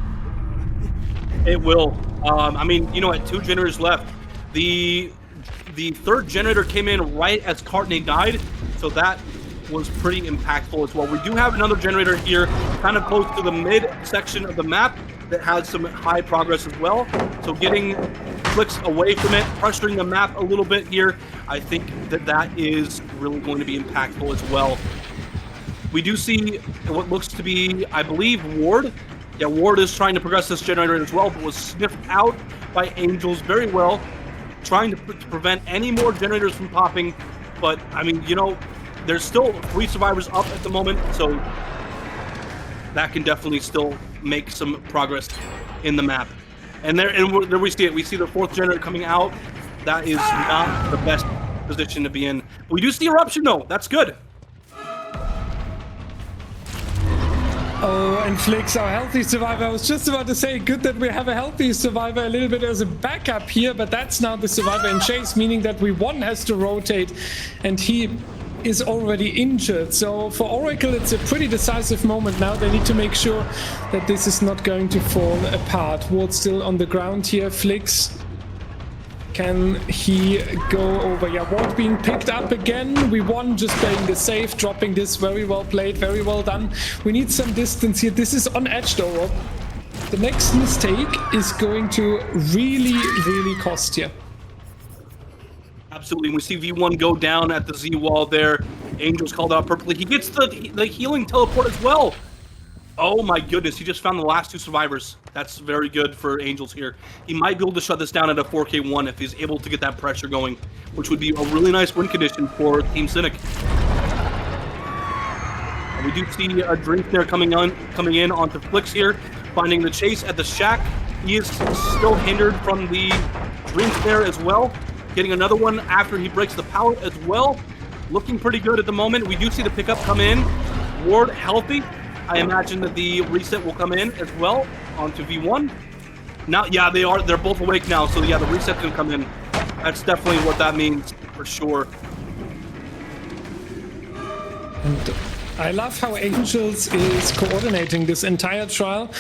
It will. I mean, you know, at 2 generators left, the third generator came in right as Courtney died, so that was pretty impactful as well. We do have another generator here, kind of close to the mid section of the map, that has some high progress as well. So getting clicks away from it, pressuring the map a little bit here, I think that is really going to be impactful as well. We do see what looks to be, I believe, Ward. Yeah, Ward is trying to progress this generator as well, but was sniffed out by Angels very well, trying to prevent any more generators from popping. But, I mean, you know, there's still 3 survivors up at the moment, so that can definitely still make some progress in the map. And there we see it. We see the 4th generator coming out. That is not the best position to be in. We do see Eruption, though. That's good. Oh, and Flix, our healthy survivor. I was just about to say, good that we have a healthy survivor a little bit as a backup here, but that's now the survivor in chase, meaning that V1 has to rotate, and he is already injured. So for Oracle, it's a pretty decisive moment now. They need to make sure that this is not going to fall apart. Ward's still on the ground here. Flix, can he go over? Yeah, Ward being picked up again. V1 just playing the safe, dropping this. Very well played, very well done. We need some distance here. This is on edge though, Rob. The next mistake is going to really cost you. Absolutely. We see V1 go down at the Z wall there. Angels called out perfectly. He gets the healing teleport as well. Oh my goodness, he just found the last 2 survivors. That's very good for Angels here. He might be able to shut this down at a 4K1 if he's able to get that pressure going, which would be a really nice win condition for Team Cynic. And we do see a drink there coming in onto Flix here, finding the chase at the shack. He is still hindered from the drink there as well. Getting another one after he breaks the pallet as well. Looking pretty good at the moment. We do see the pickup come in. Ward healthy. I imagine that the reset will come in as well onto V1. Now, yeah, they're both awake now, so yeah, the reset's gonna come in. That's definitely what that means for sure. And I love how Angels is coordinating this entire trial.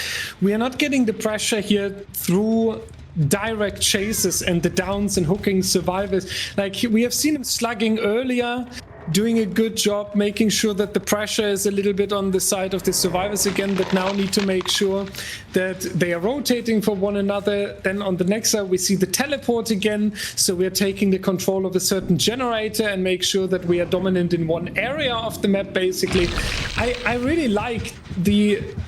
We are not getting the pressure here through direct chases and the downs and hooking survivors. Like, we have seen him slugging earlier, doing a good job, making sure that the pressure is a little bit on the side of the survivors again, but now need to make sure that they are rotating for one another. Then on the next side, we see the teleport again. So we are taking the control of a certain generator and make sure that we are dominant in one area of the map, basically. I really like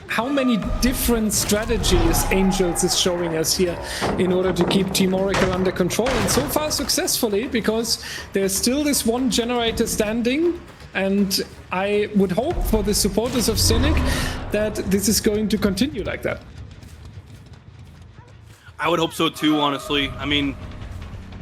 how many different strategies Angels is showing us here in order to keep Team Oracle under control, and so far successfully, because there's still this one generator standing, and I would hope for the supporters of Cynic that this is going to continue like that. I would hope so too, honestly. I mean,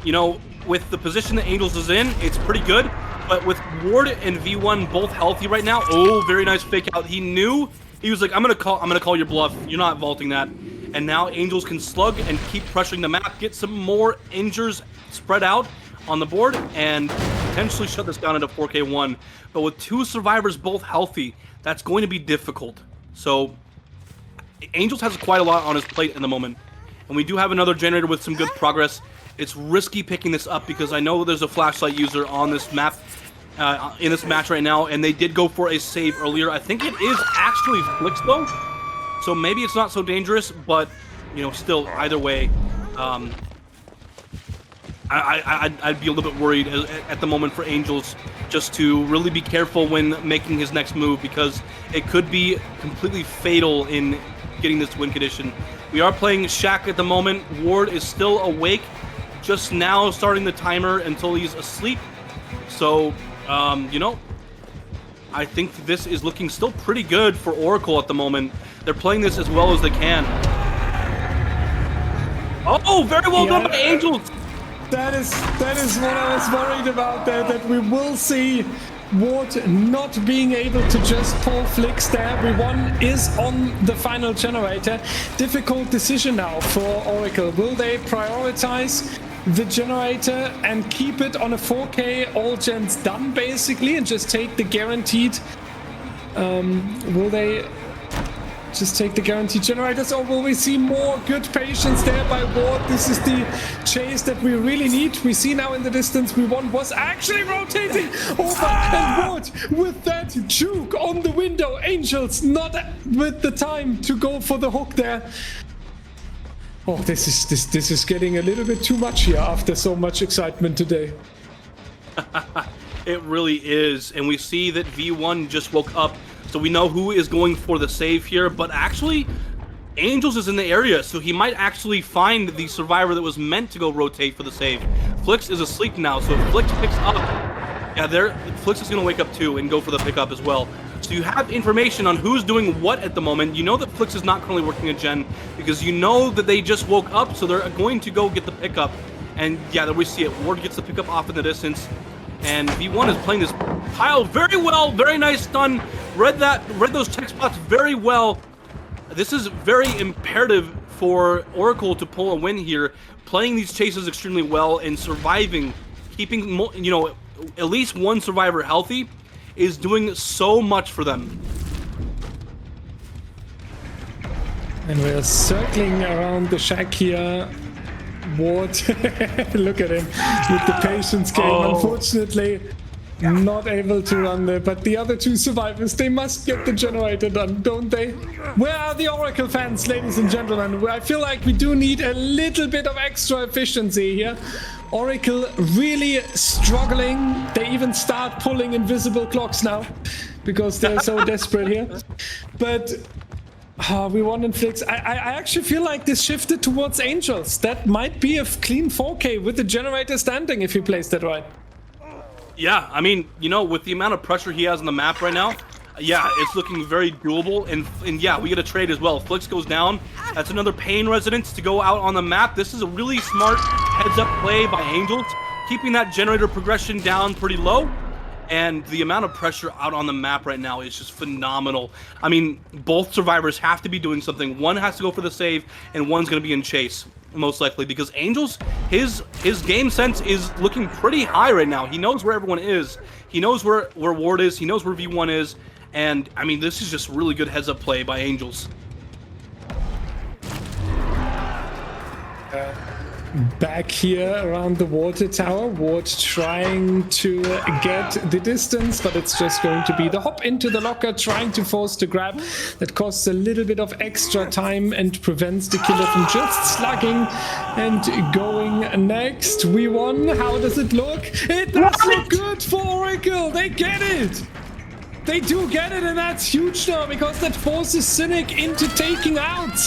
you know, with the position that Angels is in, it's pretty good. But with Ward and V1 both healthy right now, oh, very nice fake out. He knew, he was like, I'm gonna call your bluff. You're not vaulting that. And now Angels can slug and keep pressuring the map, get some more injures spread out on the board, and potentially shut this down into 4K1. But with two survivors both healthy, that's going to be difficult. So Angels has quite a lot on his plate in the moment. And we do have another generator with some good progress. It's risky picking this up because I know there's a flashlight user on this map, in this match right now, and they did go for a save earlier. I think it is actually Flix though, so maybe it's not so dangerous, but you know, still, either way, I'd be a little bit worried at the moment for Angels, just to really be careful when making his next move, because it could be completely fatal in getting this win condition. We are playing Shaq at the moment. Ward is still awake, just now starting the timer until he's asleep. So, you know, I think this is looking still pretty good for Oracle at the moment. They're playing this as well as they can. Oh, very well done by Angels. That is what I was worried about there, that we will see Ward not being able to just pull Flix there. V1 is on the final generator. Difficult decision now for Oracle. Will they prioritize the generator and keep it on a 4K all gens done basically and just take the guaranteed will they just take the guaranteed generators, or will we see more good patience there by Ward? This is the chase that we really need. We see now in the distance V1 was actually rotating over, and Ward with that juke on the window. Angels not with the time to go for the hook there. Oh, this is getting a little bit too much here after so much excitement today. It really is, and we see that V1 just woke up, so we know who is going for the save here, but actually Angels is in the area, so he might actually find the survivor that was meant to go rotate for the save. Flix is asleep now, so if Flix picks up, yeah, Flix is going to wake up too and go for the pickup as well. So you have information on who's doing what at the moment. You know that Flix is not currently working a gen because you know that they just woke up, so they're going to go get the pickup. And yeah, there we see it. Ward gets the pickup off in the distance, and V1 is playing this pile very well. Very nice stun. Read those tech spots very well. This is very imperative for Oracle to pull a win here. Playing these chases extremely well and surviving, keeping, you know, at least one survivor healthy is doing so much for them. And we're circling around the shack here. Ward, look at him with the patience game. Oh. Unfortunately, not able to run there, but the other two survivors, they must get the generator done, don't they? Where are the Oracle fans, ladies and gentlemen? I feel like we do need a little bit of extra efficiency here. Oracle really struggling. They even start pulling invisible clocks now because they're so desperate here. But we won in Flix. I actually feel like this shifted towards Angels. That might be a clean 4K with the generator standing if he plays that right. Yeah, I mean, you know, with the amount of pressure he has on the map right now, yeah, it's looking very doable. And yeah, we get a trade as well. Flix goes down. That's another pain residence to go out on the map. This is a really smart heads-up play by Angels, keeping that generator progression down pretty low. And the amount of pressure out on the map right now is just phenomenal. I mean, both survivors have to be doing something. One has to go for the save, and one's going to be in chase, most likely, because Angels, his game sense is looking pretty high right now. He knows where everyone is. He knows where Ward is. He knows where V1 is. And, I mean, this is just really good heads-up play by Angels. Back here around the water tower, Ward trying to get the distance, but it's just going to be the hop into the locker, trying to force the grab. That costs a little bit of extra time and prevents the killer from just slugging and going next. We won. How does it look? It does look good for Oracle. They get it. They do get it, and that's huge now because that forces Cynic into taking out.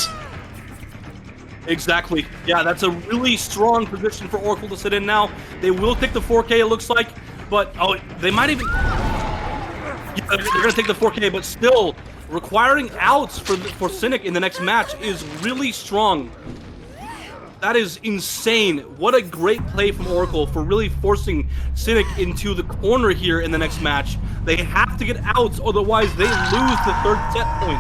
Exactly. Yeah, that's a really strong position for Oracle to sit in now. They will take the 4K, it looks like, but they might even... Yeah, they're going to take the 4K, but still, requiring outs for Cynic in the next match is really strong. That is insane. What a great play from Oracle for really forcing Cynic into the corner here in the next match. They have to get outs, otherwise they lose the third set point.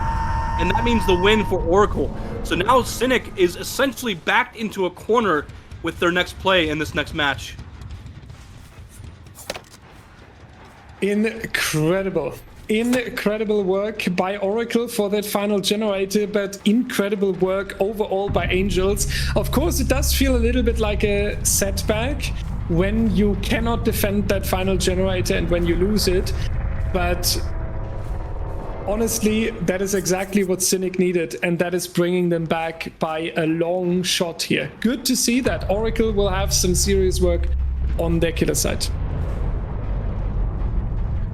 And that means the win for Oracle. So now Cynic is essentially backed into a corner with their next play in this next match. Incredible. Incredible work by Oracle for that final generator, but incredible work overall by Angels. Of course, it does feel a little bit like a setback when you cannot defend that final generator and when you lose it, but honestly, that is exactly what Cynic needed, and that is bringing them back by a long shot here. Good to see that Oracle will have some serious work on their killer side.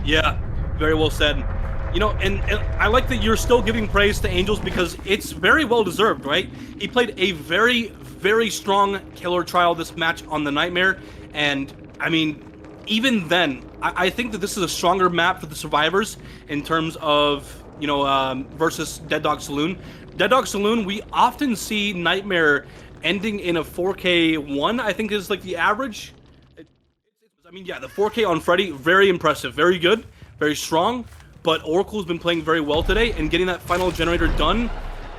Yeah, very well said. You know, and I like that you're still giving praise to Angels because it's very well deserved, right? He played a very, very strong killer trial this match on the Nightmare, and I mean, even then, I think that this is a stronger map for the survivors in terms of, you know, versus Dead Dog Saloon. Dead Dog Saloon, we often see Nightmare ending in a 4K1, I think is like the average. I mean, yeah, the 4K on Freddy, very impressive, very good, very strong, but Oracle's been playing very well today, and getting that final generator done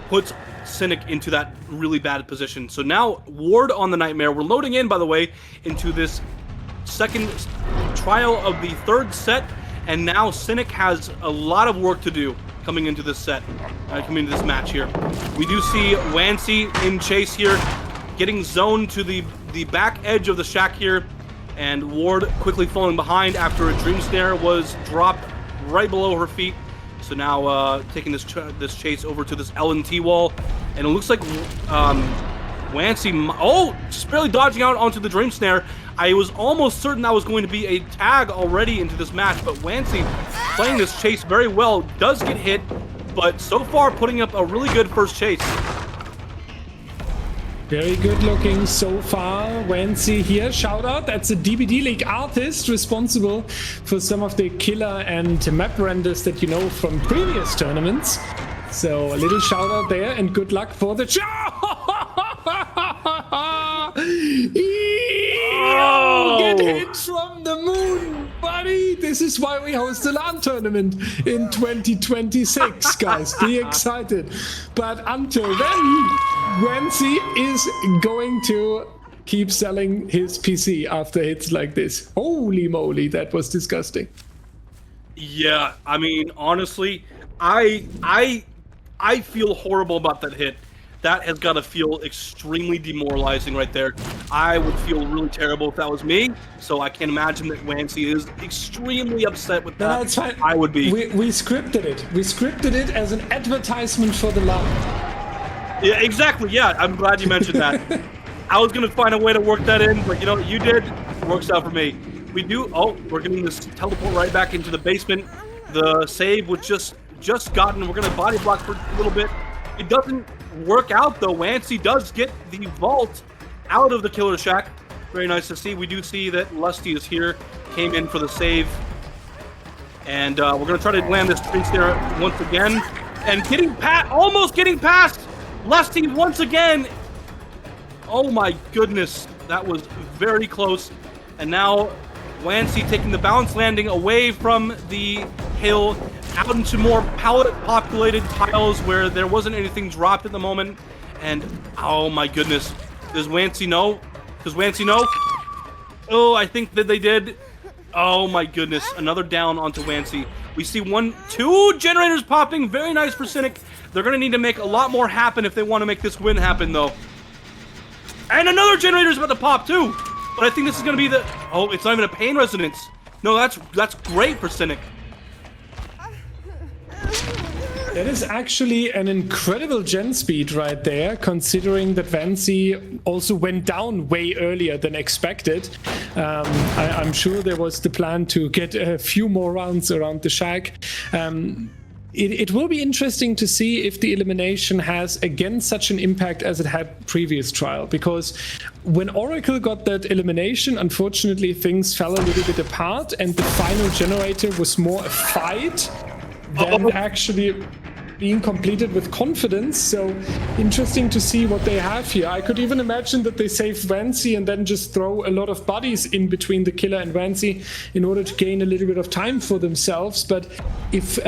puts Cynic into that really bad position. So now, Ward on the Nightmare. We're loading in, by the way, into this second trial of the third set, and now Cynic has a lot of work to do coming into this set, coming into this match here. We do see Wancy in chase here, getting zoned to the back edge of the shack here, and Ward quickly falling behind after a Dream Snare was dropped right below her feet. So now taking this chase over to this L&T wall, and it looks like Wancy, just barely dodging out onto the Dream Snare. I was almost certain that was going to be a tag already into this match, but Wancy playing this chase very well, does get hit, but so far putting up a really good first chase. Very good looking so far. Wancy here. Shout out. That's a DBDLeague artist responsible for some of the killer and map renders that you know from previous tournaments. So a little shout out there and good luck for the Get hit from the moon, buddy. This is why we host the LAN tournament in 2026, guys. Be excited. But until then, Wancy is going to keep selling his PC after hits like this. Holy moly, that was disgusting. Yeah, I mean, honestly, I feel horrible about that hit. That has got to feel extremely demoralizing right there. I would feel really terrible if that was me, so I can imagine that Wancy is extremely upset with that. No, it's fine. I would be. We scripted it. We scripted it as an advertisement for the LAN. Yeah, exactly. Yeah, I'm glad you mentioned that. I was going to find a way to work that in, but you know what you did? It works out for me. We do. Oh, we're getting this teleport right back into the basement. The save was just gotten. We're going to body block for a little bit. It doesn't work out, though. Wancy does get the vault out of the killer shack. Very nice to see. We do see that Lusty is here. Came in for the save. And we're going to try to land this Dream Snare once again. And almost getting past Lusty once again. Oh my goodness. That was very close. And now Wancy taking the bounce landing away from the hill out into more pallet-populated tiles where there wasn't anything dropped at the moment. And, oh my goodness. Does Wancy know? Does Wancy know? Oh, I think that they did. Oh my goodness. Another down onto Wancy. We see 2 generators popping. Very nice for Cynic. They're going to need to make a lot more happen if they want to make this win happen, though. And another generator's about to pop, too. But I think this is going to be the... Oh, it's not even a pain resonance. No, that's great for Cynic. That is actually an incredible gen speed right there, considering that Wancy also went down way earlier than expected. I'm sure there was the plan to get a few more rounds around the shack. It will be interesting to see if the elimination has again such an impact as it had previous trial, because when Oracle got that elimination, unfortunately things fell a little bit apart and the final generator was more a fight than actually being completed with confidence. So interesting to see what they have here. I could even imagine that they save Wancy and then just throw a lot of bodies in between the killer and Wancy in order to gain a little bit of time for themselves. But if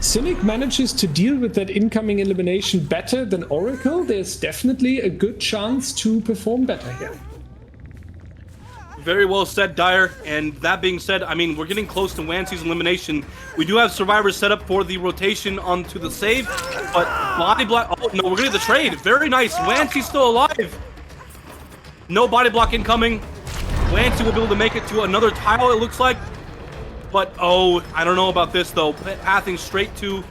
Cynic manages to deal with that incoming elimination better than Oracle, there's definitely a good chance to perform better here. Very well said, Dyer. And that being said, I mean, we're getting close to Wancy's elimination. We do have survivors set up for the rotation onto the save, but body block. Oh no, we're getting the trade. Very nice. Wancy's still alive. No body block incoming. Wancy will be able to make it to another tile, it looks like. But oh, I don't know about this though. Pathing straight to.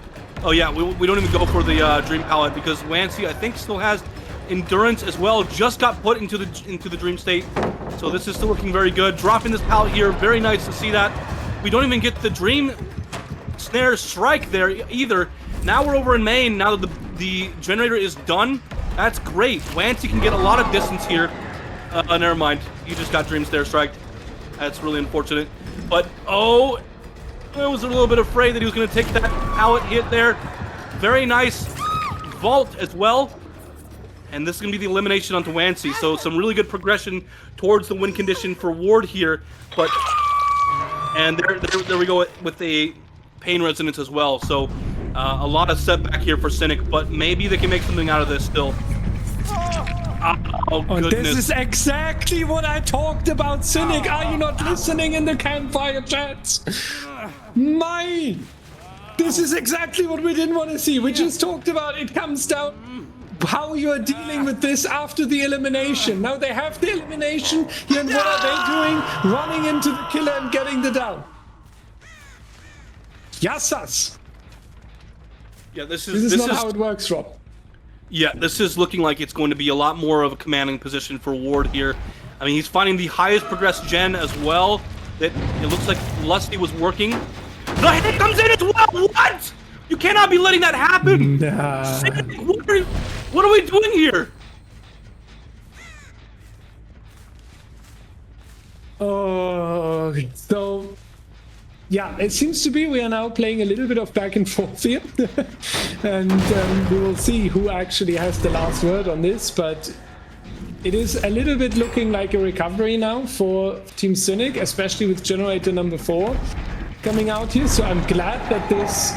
Oh yeah, we don't even go for the dream palette because Wancy, I think, still has endurance as well. Just got put into the dream state. So this is still looking very good. Dropping this pallet here, very nice to see that. We don't even get the dream snare strike there either. Now we're over in main, now that the generator is done. That's great. Wancy can get a lot of distance here. Never mind. You just got dream snare strike. That's really unfortunate. But, oh, I was a little bit afraid that he was going to take that pallet hit there. Very nice vault as well. And this is going to be the elimination onto Wancy. So some really good progression towards the win condition for Ward here. But, and there we go with a pain resonance as well. So a lot of setback here for Cynic, but maybe they can make something out of this still. Oh, goodness. This is exactly what I talked about, Cynic. Are you not listening in the campfire chats? This is exactly what we didn't want to see. We just talked about it comes down how you are dealing with this after the elimination. Now they have the elimination here, and what are they doing? Running into the killer and getting the down. Yassas. Yeah, this is not how it works, Rob. Yeah, this is looking like it's going to be a lot more of a commanding position for Ward here. I mean, he's finding the highest progressed gen as well. That it looks like Lusty was working. The hit comes in as well. What? You cannot be letting that happen. Nah. Cynic, what are we doing here? Oh, so yeah, it seems to be we are now playing a little bit of back and forth here. And we will see who actually has the last word on this, but it is a little bit looking like a recovery now for Team Cynic, especially with generator number 4 coming out here. So I'm glad that this,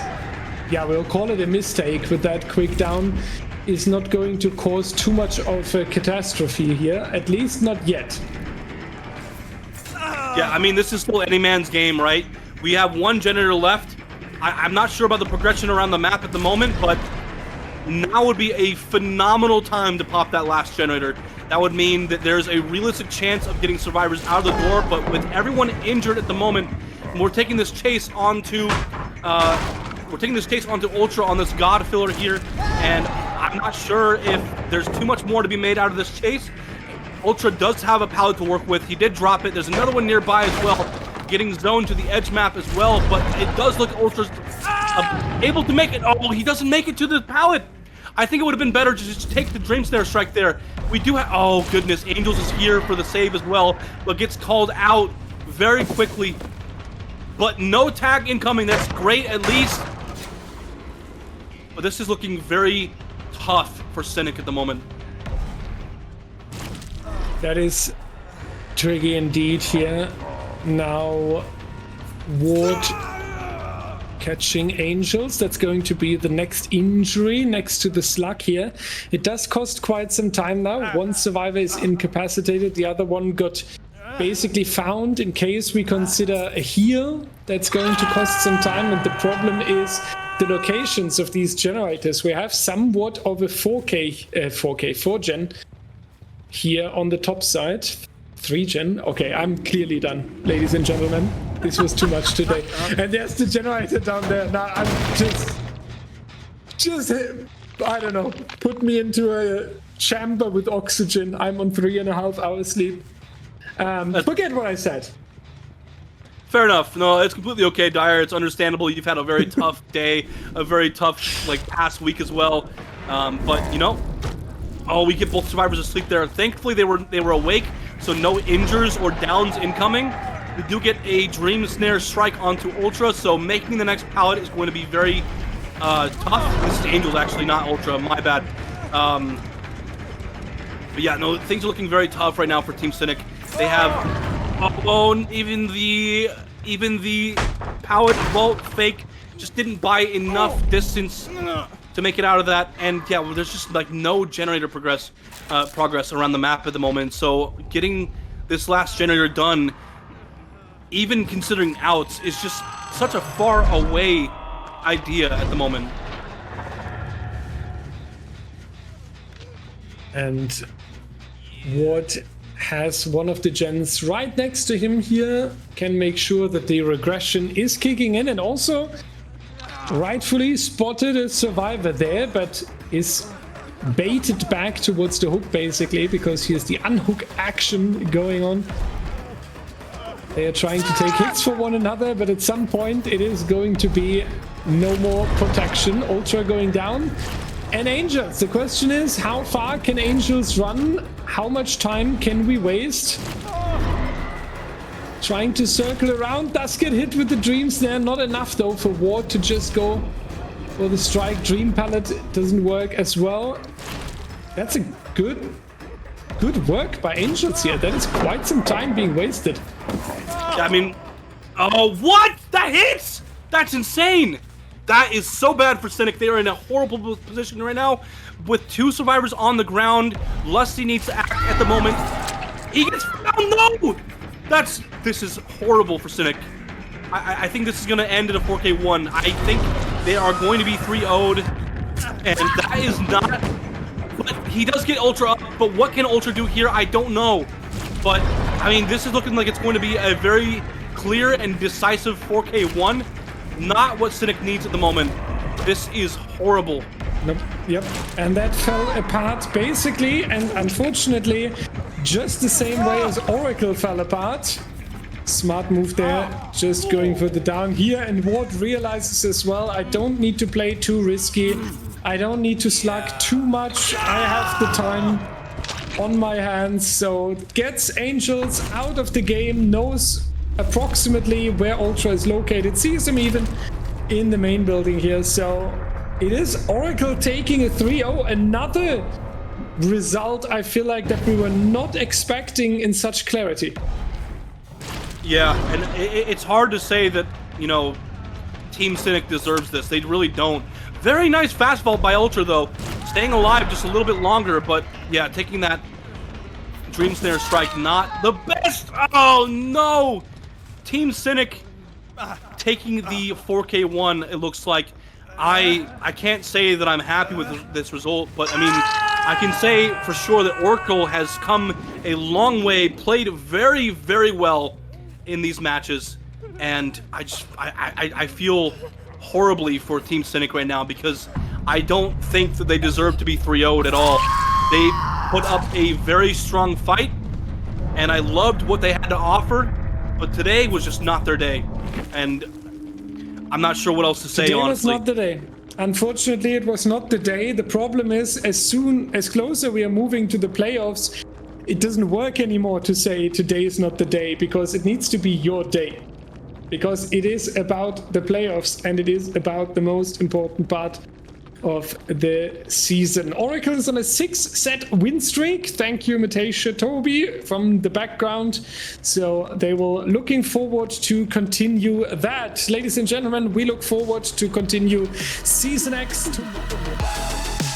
yeah, we'll call it a mistake with that quick down, is not going to cause too much of a catastrophe here, at least not yet. Yeah, I mean, this is still any man's game, right? We have one generator left. I'm not sure about the progression around the map at the moment, but now would be a phenomenal time to pop that last generator. That would mean that there's a realistic chance of getting survivors out of the door, but with everyone injured at the moment, we're taking this chase onto Ultra on this God filler here, and I'm not sure if there's too much more to be made out of this chase. Ultra does have a pallet to work with. He did drop it. There's another one nearby as well, getting zoned to the edge map as well, but it does look Ultra's able to make it. Oh, he doesn't make it to the pallet. I think it would have been better to just take the Dream Snare strike there. We do have, oh goodness, Angels is here for the save as well, but gets called out very quickly. But no tag incoming, that's great at least. But this is looking very tough for Cynic at the moment. That is tricky indeed here. Now, Ward catching Angels. That's going to be the next injury next to the slug here. It does cost quite some time now. One survivor is incapacitated. The other one got basically found in case we consider a heal. That's going to cost some time. And the problem is the locations of these generators. We have somewhat of a 4gen here on the top side. 3gen. Okay, I'm clearly done, ladies and gentlemen. This was too much today. And there's the generator down there. Now I'm just I don't know, put me into a chamber with oxygen. I'm on 3.5 hours sleep. Forget what I said. Fair enough. No, it's completely okay, Dyer. It's understandable. You've had a very tough day, a very tough past week as well. But you know, we get both survivors asleep there. Thankfully, they were awake, so no injures or downs incoming. We do get a Dream Snare strike onto Ultra, so making the next pallet is going to be very tough. This is Angels, actually, not Ultra. My bad. But yeah, no, things are looking very tough right now for Team Cynic. They have even the pallet vault fake just didn't buy enough distance to make it out of that. And yeah, well, there's just no generator progress around the map at the moment. So getting this last generator done, even considering outs, is just such a far away idea at the moment. And Ward has one of the gens right next to him here, can make sure that the regression is kicking in, and also rightfully spotted a survivor there, but is baited back towards the hook basically, because here's the unhook action going on. They are trying to take hits for one another, but at some point it is going to be no more protection. Ultra going down. And Angels, the question is, how far can Angels run? How much time can we waste? Trying to circle around, does get hit with the Dream Snare. Not enough though for Ward to just go for the strike. Dream Pallet doesn't work as well. That's a good work by Angels here. That is quite some time being wasted. I mean, oh, what? That hits? That's insane. That is so bad for Cynic. They are in a horrible position right now with 2 survivors on the ground. Lusty needs to act at the moment. He gets found. No! This is horrible for Cynic. I think this is going to end in a 4K1. I think they are going to be 3-0'd, and that is not... But he does get Ultra up, but what can Ultra do here? I don't know. But, I mean, this is looking like it's going to be a very clear and decisive 4K1. Not what Cynic needs at the moment. This is horrible. Nope. Yep. And that fell apart basically, and unfortunately, just the same way as Oracle fell apart. Smart move there, just going for the down here, and Ward realizes as well, I don't need to play too risky. I don't need to slug too much. I have the time on my hands, so gets Angels out of the game, knows approximately where Ultra is located, sees him even in the main building here. So it is Oracle taking a 3-0, another result I feel like that we were not expecting in such clarity. Yeah, and it's hard to say that, you know, Team Cynic deserves this. They really don't. Very nice fast vault by Ultra, though. Staying alive just a little bit longer, but yeah, taking that Dream Snare strike, not the best. Oh, no! Team Cynic taking the 4K1, it looks like. I can't say that I'm happy with this result, but I mean, I can say for sure that Oracle has come a long way, played very, very well in these matches, and I feel horribly for Team Cynic right now, because I don't think that they deserve to be 3-0'd at all. They put up a very strong fight, and I loved what they had to offer, but today was just not their day, and I'm not sure what else to say, honestly. Today was not the day. Unfortunately, it was not the day. The problem is, as closer we are moving to the playoffs, it doesn't work anymore to say today is not the day, because it needs to be your day. Because it is about the playoffs, and it is about the most important part of the season. Oracle is on a 6-set win streak. Thank you, Mathis Toby, from the background. So they will looking forward to continue that. Ladies and gentlemen, we look forward to continue Season X tomorrow.